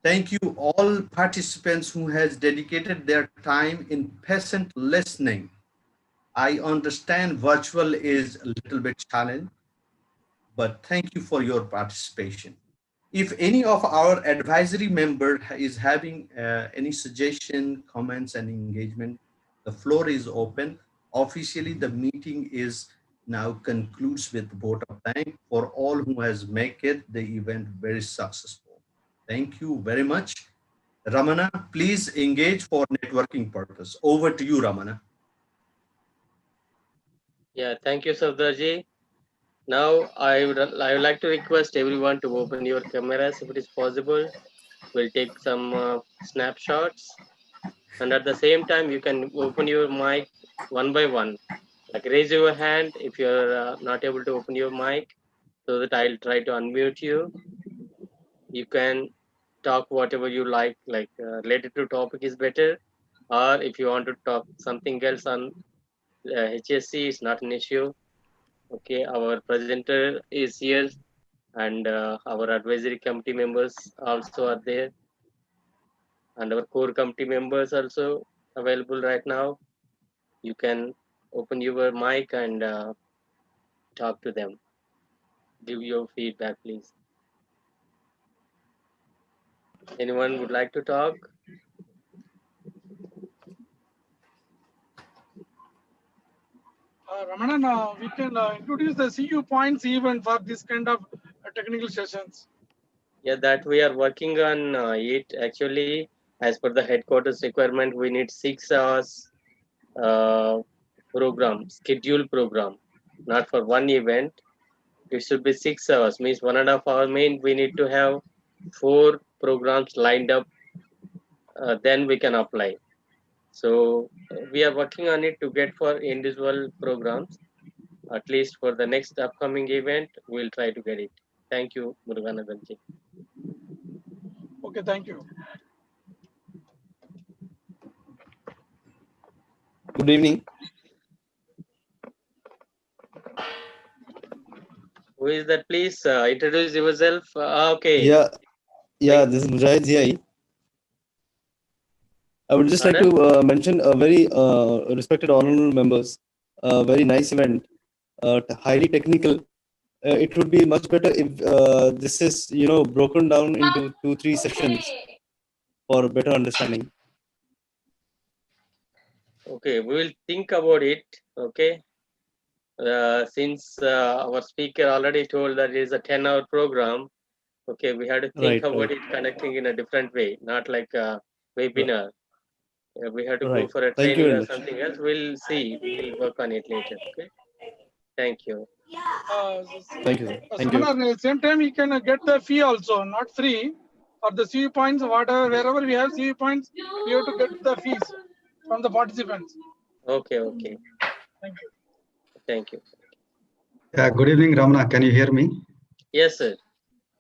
Thank you all participants who has dedicated their time in patient listening. I understand virtual is a little bit challenging, but thank you for your participation. If any of our advisory member is having any suggestion, comments, and engagement, the floor is open. Officially, the meeting is now concludes with vote of thanks for all who has made it the event very successful. Thank you very much. Ramana, please engage for networking purpose. Over to you, Ramana. Yeah, thank you, Savdarji. Now, I would like to request everyone to open your cameras if it is possible. We'll take some snapshots, and at the same time, you can open your mic one by one. Like raise your hand if you're not able to open your mic, so that I'll try to unmute you. You can talk whatever you like related to topic is better, or if you want to talk something else on HSC, is not an issue. Okay, our presenter is here, and our advisory committee members also are there, and our core committee members also available right now. You can open your mic and talk to them. Give your feedback, please. Anyone would like to talk? Ramanan, we can introduce the CU points even for this kind of technical sessions. Yeah, that we are working on it. Actually, as per the headquarters requirement, we need 6 hours program, schedule program, not for one event. It should be 6 hours, means 1.5 hour mean we need to have 4 programs lined up, then we can apply. So we are working on it to get for individual programs. At least for the next upcoming event, we'll try to get it. Thank you, Muruganathanji. Okay, thank you. Good evening. Who is that? Please introduce yourself. Okay. Yeah, this is Mujahid Ziai. I would just like Pardon? to mention a very respected honorable members, a very nice event, highly technical. It would be much better if this is, broken down into 2-3 sessions for better understanding. Okay, we will think about it. Okay. Since our speaker already told that it is a 10-hour program, okay, we have to think about it connecting in a different way, not like a webinar. We have to go for a Thank you training very or much. something else. We'll see. We'll work on it later. Okay. Thank you. Thank you, sir. Thank you. Samanar, at the same time, you can get the fee also, not free. For the CE points, whatever, wherever we have CE points, we have to get the fees from the participants. Okay, okay. Thank you. Thank you. Yeah, good evening, Ramana. Can you hear me? Yes, sir.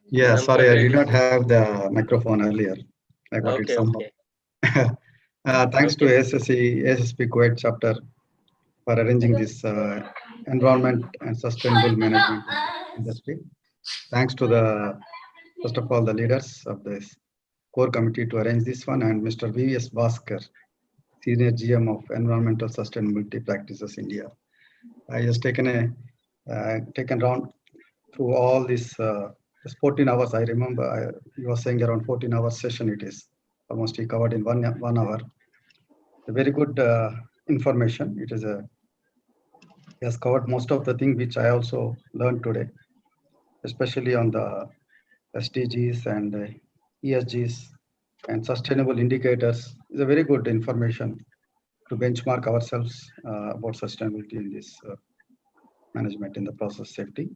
Yeah, I'm sorry, I did completely. not have the microphone earlier. I got it Okay, somehow. okay. Thanks to Okay. ASSP Kuwait chapter for arranging this environment and sustainable management industry. Thanks to first of all, the leaders of this core committee to arrange this one, and Mr. V.S. Bhaskar, Senior GM of Environmental Sustainability Practices India. I just taken round through all this 14 hours. I remember you were saying around 14 hours session it is. Almost he covered in 1 hour. A very good information. He has covered most of the things which I also learned today, especially on the SDGs and ESGs and sustainable indicators. Is a very good information to benchmark ourselves about sustainability in this management in the process safety.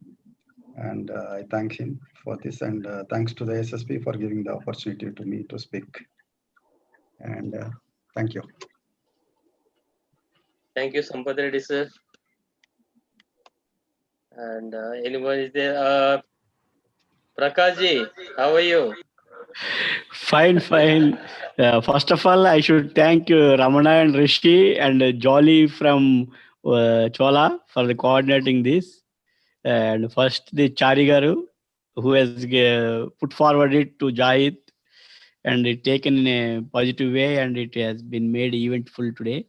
And I thank him for this, and thanks to the SSP for giving the opportunity to me to speak. And thank you. Thank you, Sampath Reddy, sir. And anyone is there? Prakashji, how are you? Fine, fine. First of all, I should thank Ramana and Rishi and Jolly from Chola for coordinating this. And first, the Charigaru, who has put forward it to Jahid and it taken in a positive way, and it has been made eventful today.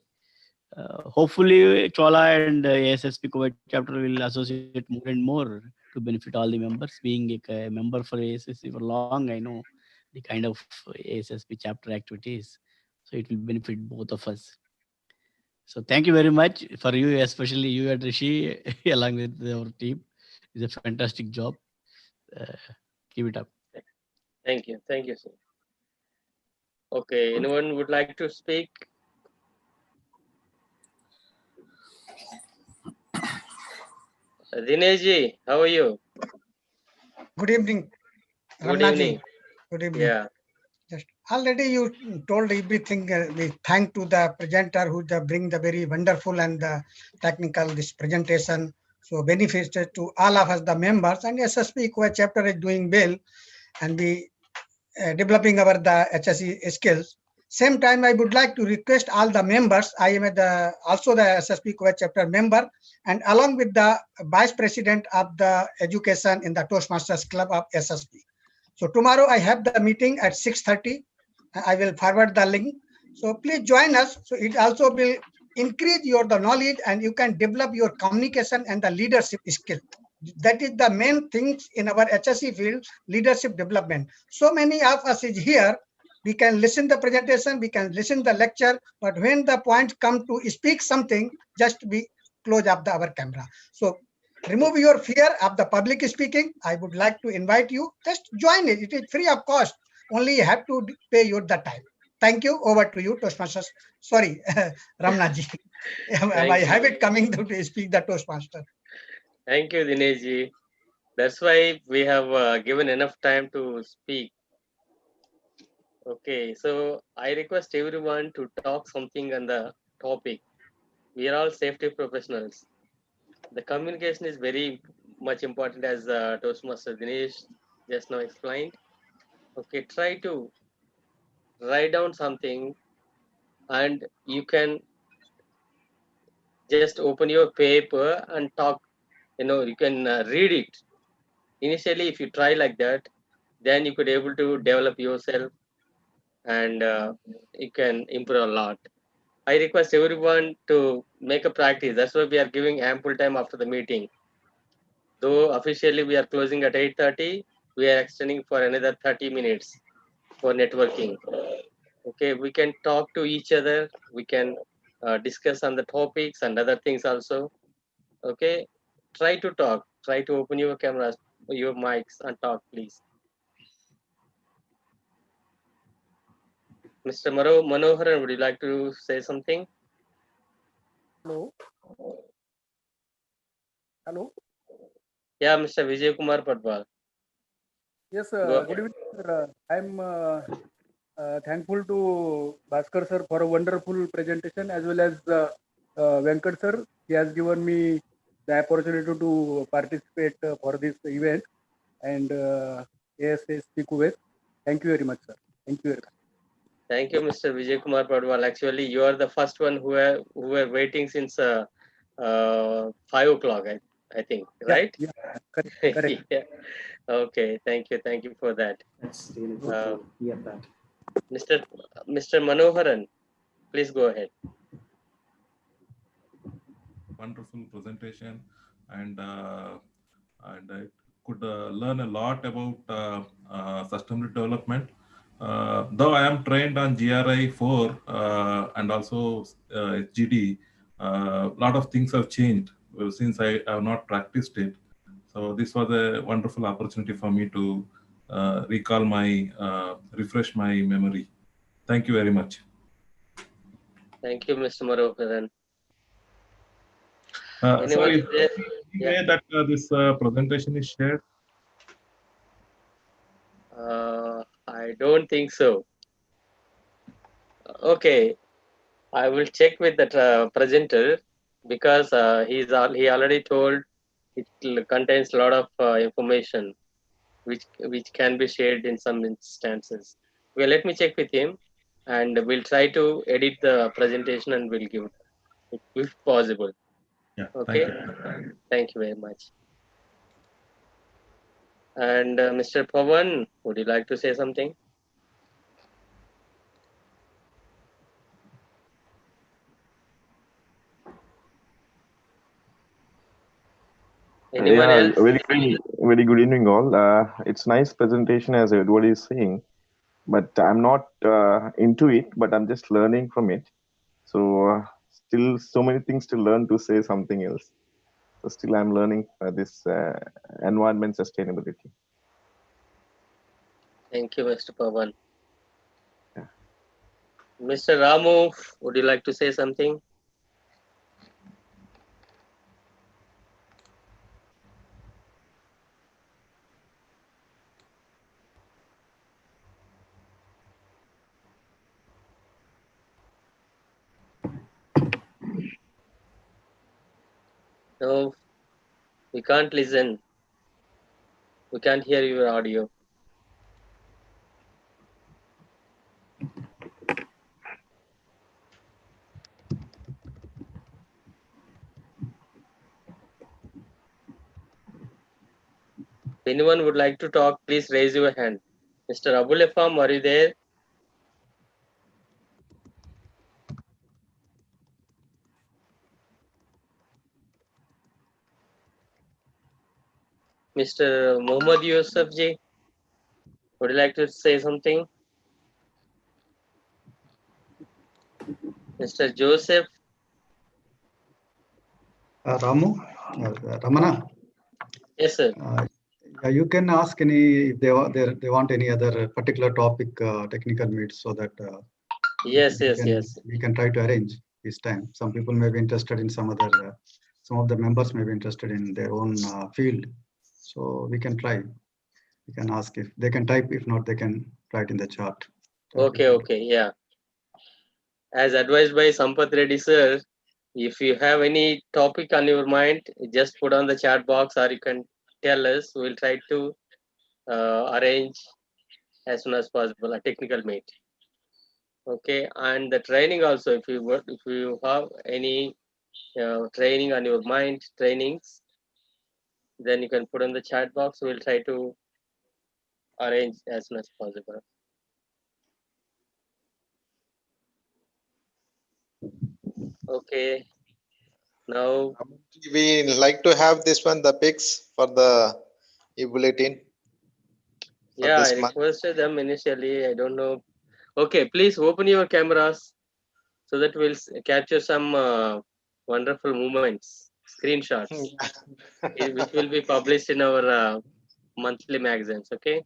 Hopefully, Chola and ASSP Kuwait chapter will associate more and more to benefit all the members. Being a member for ASSP for long, I know the kind of ASSP chapter activities. So it will benefit both of us. So thank you very much for you, especially you and Rishi, along with our team. It's a fantastic job. Keep it up. Thank you. Thank you, sir. Okay, anyone would like to speak? Dineshji, how are you? Good evening, Good Ramnaji. evening. Good evening. Yeah. Just already you told everything. We thank to the presenter who bring the very wonderful and technical this presentation. So benefited to all of us, the members, and SSP Kuwait chapter is doing well, and we developing our the HSE skills. Same time, I would like to request all the members. I am also the SSP Kuwait chapter member, and along with the vice president of the education in the Toastmasters Club of SSP. So tomorrow I have the meeting at 6:30. I will forward the link. So please join us. So it also will increase the knowledge, and you can develop your communication and the leadership skill. That is the main things in our HSE field, leadership development. So many of us is here. We can listen the presentation, we can listen the lecture, but when the point come to speak something, just we close up our camera. So remove your fear of the public speaking. I would like to invite you, just join it. It is free of cost. Only you have to pay your the time. Thank you. Over to you, Toastmasters. Sorry, Ramnaji. My habit coming to speak the Toastmaster. Thank you, Dineshji. That's why we have given enough time to speak. Okay, so I request everyone to talk something on the topic. We are all safety professionals. The communication is very much important, as Toastmaster Dinesh just now explained. Okay, try to write down something, and you can just open your paper and talk. You can read it. Initially, if you try like that, then you could able to develop yourself, and you can improve a lot. I request everyone to make a practice. That's why we are giving ample time after the meeting. Though officially we are closing at 8:30, we are extending for another 30 minutes for networking. Okay, we can talk to each other. We can discuss on the topics and other things also. Okay, try to talk. Try to open your cameras, your mics, and talk, please. Mr. Manoharan, would you like to say something? Hello. Hello. Yeah, Mr. Vijay Kumar Padwal. Yes, Go good ahead. evening, sir. I'm thankful to Bhaskar sir for a wonderful presentation, as well as Venkat sir. He has given me the opportunity to participate for this event, and ASSP Kuwait. Thank you very much, sir. Thank you very much. Thank you, Mr. Vijay Kumar Padwal. Actually, you are the first one who were waiting since 5 o'clock, I think, right? Yeah, correct. Yeah. Okay, thank you for that. That's really good to hear that. Mr. Manoharan, please go ahead. Wonderful presentation, and I could learn a lot about sustainable development. Though I am trained on GRI 4 and also HGD, a lot of things have changed since I have not practiced it. So this was a wonderful opportunity for me to recall refresh my memory. Thank you very much. Thank you, Mr. Manoharan. Sorry, There? any way that this presentation is shared? I don't think so. Okay, I will check with the presenter, because he already told it contains a lot of information which can be shared in some instances. Well, let me check with him, and we'll try to edit the presentation and we'll give it if possible. Yeah. Okay. Thank you. Thank you very much. And Mr. Pawan, would you like to say something? Anyone else? Very good evening, all. It's nice presentation as everybody is saying, but I'm not into it, but I'm just learning from it. So still so many things to learn to say something else. So still I'm learning this environment sustainability. Thank you, Mr. Pawan. Yeah. Mr. Ramu, would you like to say something? No, we can't listen. We can't hear your audio. If anyone would like to talk, please raise your hand. Mr. Abulefam, are you there? Mr. Muhammad Yusuf ji, would you like to say something? Mr. Joseph? Ramu, Ramana. Yes, sir. You can ask any if they want any other particular topic technical meets, so that yes. We can try to arrange this time. Some people may be interested in some other. Some of the members may be interested in their own field, so we can try. We can ask if they can type. If not, they can write in the chat. Okay, yeah. As advised by Sampath Reddy sir, if you have any topic on your mind, just put on the chat box, or you can tell us. We'll try to arrange as soon as possible a technical meet. Okay, and the training also, if you have any training on your mind, trainings, then you can put in the chat box. We'll try to arrange as soon as possible. Okay. Now we like to have this one, the pics for the e-bulletin. Yeah, I this month. requested them initially. I don't know. Okay, please open your cameras so that we'll capture some wonderful moments, screenshots, which will be published in our monthly magazines. Okay,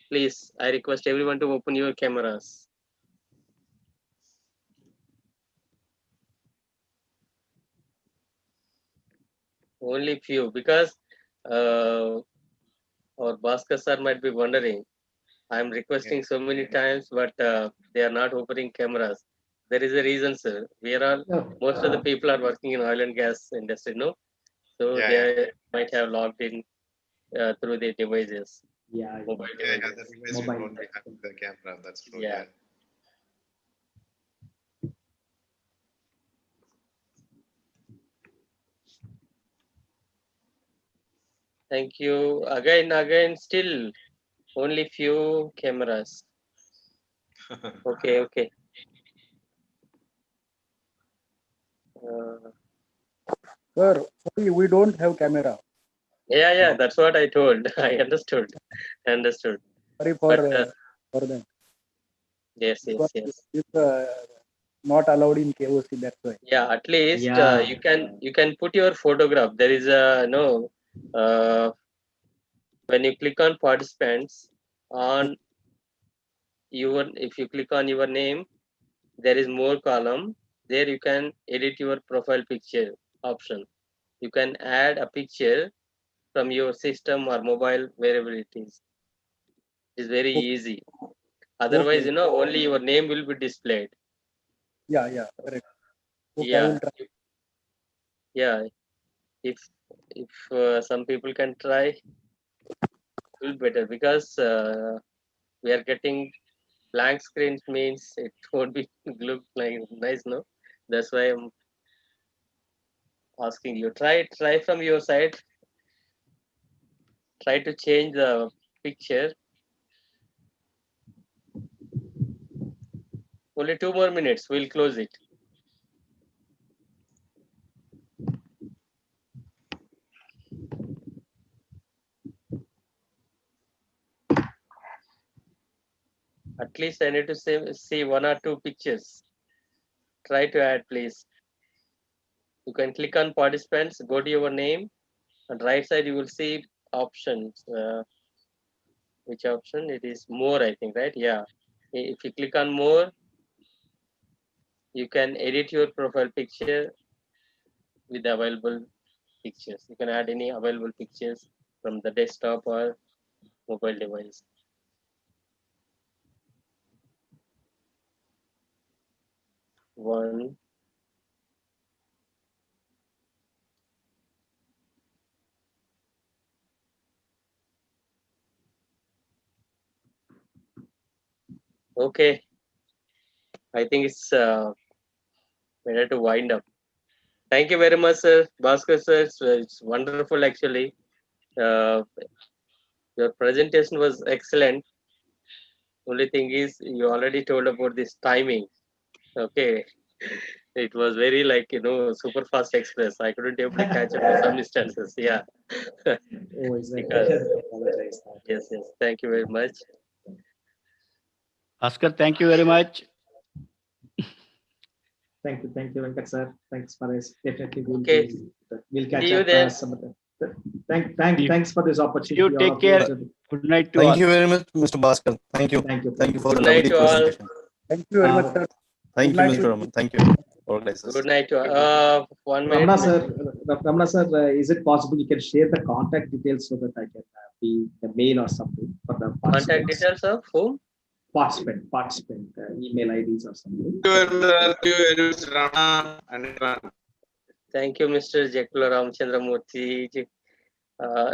please, I request everyone to open your cameras. Only few, because our Bhaskar sir might be wondering. I'm requesting so many times, but they are not opening cameras. There is a reason, sir. We are all, most of the people are working in oil and gas industry, no? So they might have logged in through their devices. Yeah, Mobile devices. The device will not be having the camera. That's true. Yeah. Thank you. Again, still only few cameras. Okay. Sir, sorry, we don't have camera. Yeah, that's what I told. I understood. Sorry for But, that. Yes. It's not allowed in KOC. That's why. Yeah, at least Yeah. you can put your photograph. There is a when you click on participants on if you click on your name, there is more column. There you can edit your profile picture option. You can add a picture from your system or mobile, wherever it is. It's very easy. Otherwise, only your name will be displayed. Yeah, correct. Okay, Yeah. I will try. Yeah. If some people can try, it will better, because we are getting blank screens, means it won't be look like nice, no? That's why I'm asking you. Try from your side. Try to change the picture. Only 2 more minutes. We'll close it. At least I need to see 1 or 2 pictures. Try to add, please. You can click on participants, go to your name, and right side you will see options. Which option? It is more, I think, right? Yeah. If you click on more, you can edit your profile picture with the available pictures. You can add any available pictures from the desktop or mobile device. One. Okay. I think it's better to wind up. Thank you very much, sir. Bhaskar sir, it's wonderful actually. Your presentation was excellent. Only thing is, you already told about this timing. Okay. It was very super fast express. I couldn't able to catch up in some instances. Yeah. Apologize. Yes. Thank you very much. Oscar, thank you very much. Thank you, Venkat sir. Thanks for this. Definitely we'll catch See you up then. some of the. Thanks for this opportunity. You take care. Good night to all. Thank you very much, Mr. Bhaskar. Thank you for Good the night lovely to all. presentation. Thank you very much, sir. Thank Good you, night Mr. to- Raman. Thank you, organizers. Good night to all. 1 minute. Ramana sir, is it possible you can share the contact details so that I can be the mail or something for the Contact details of whom? Participant, email IDs or something. Thank you, Mr. Jekula Ramchandramurthy.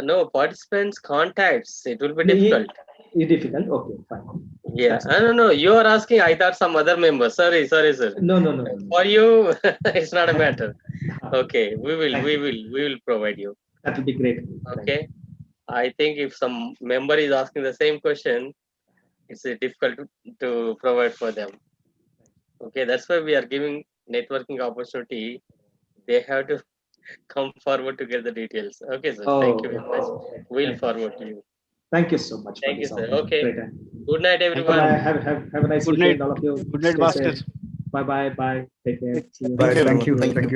No, participants' contacts. It will be difficult. Difficult. Okay, fine. Yeah. No. You are asking. I thought some other member. Sorry, sir. No. For you, it's not a matter. Okay, we will provide you. That will be great. Okay. I think if some member is asking the same question, it's difficult to provide for them. Okay, that's why we are giving networking opportunity. They have to come forward to get the details. Okay, sir. Thank you very much. We'll forward to you. Thank you so much. Thank you, sir. Opportunity. Okay. Great time. Good night, everyone. Have a nice Good weekend, night. all of you. Good night, Stay Bhaskar. safe. Bye. Take care. See you. Thank you.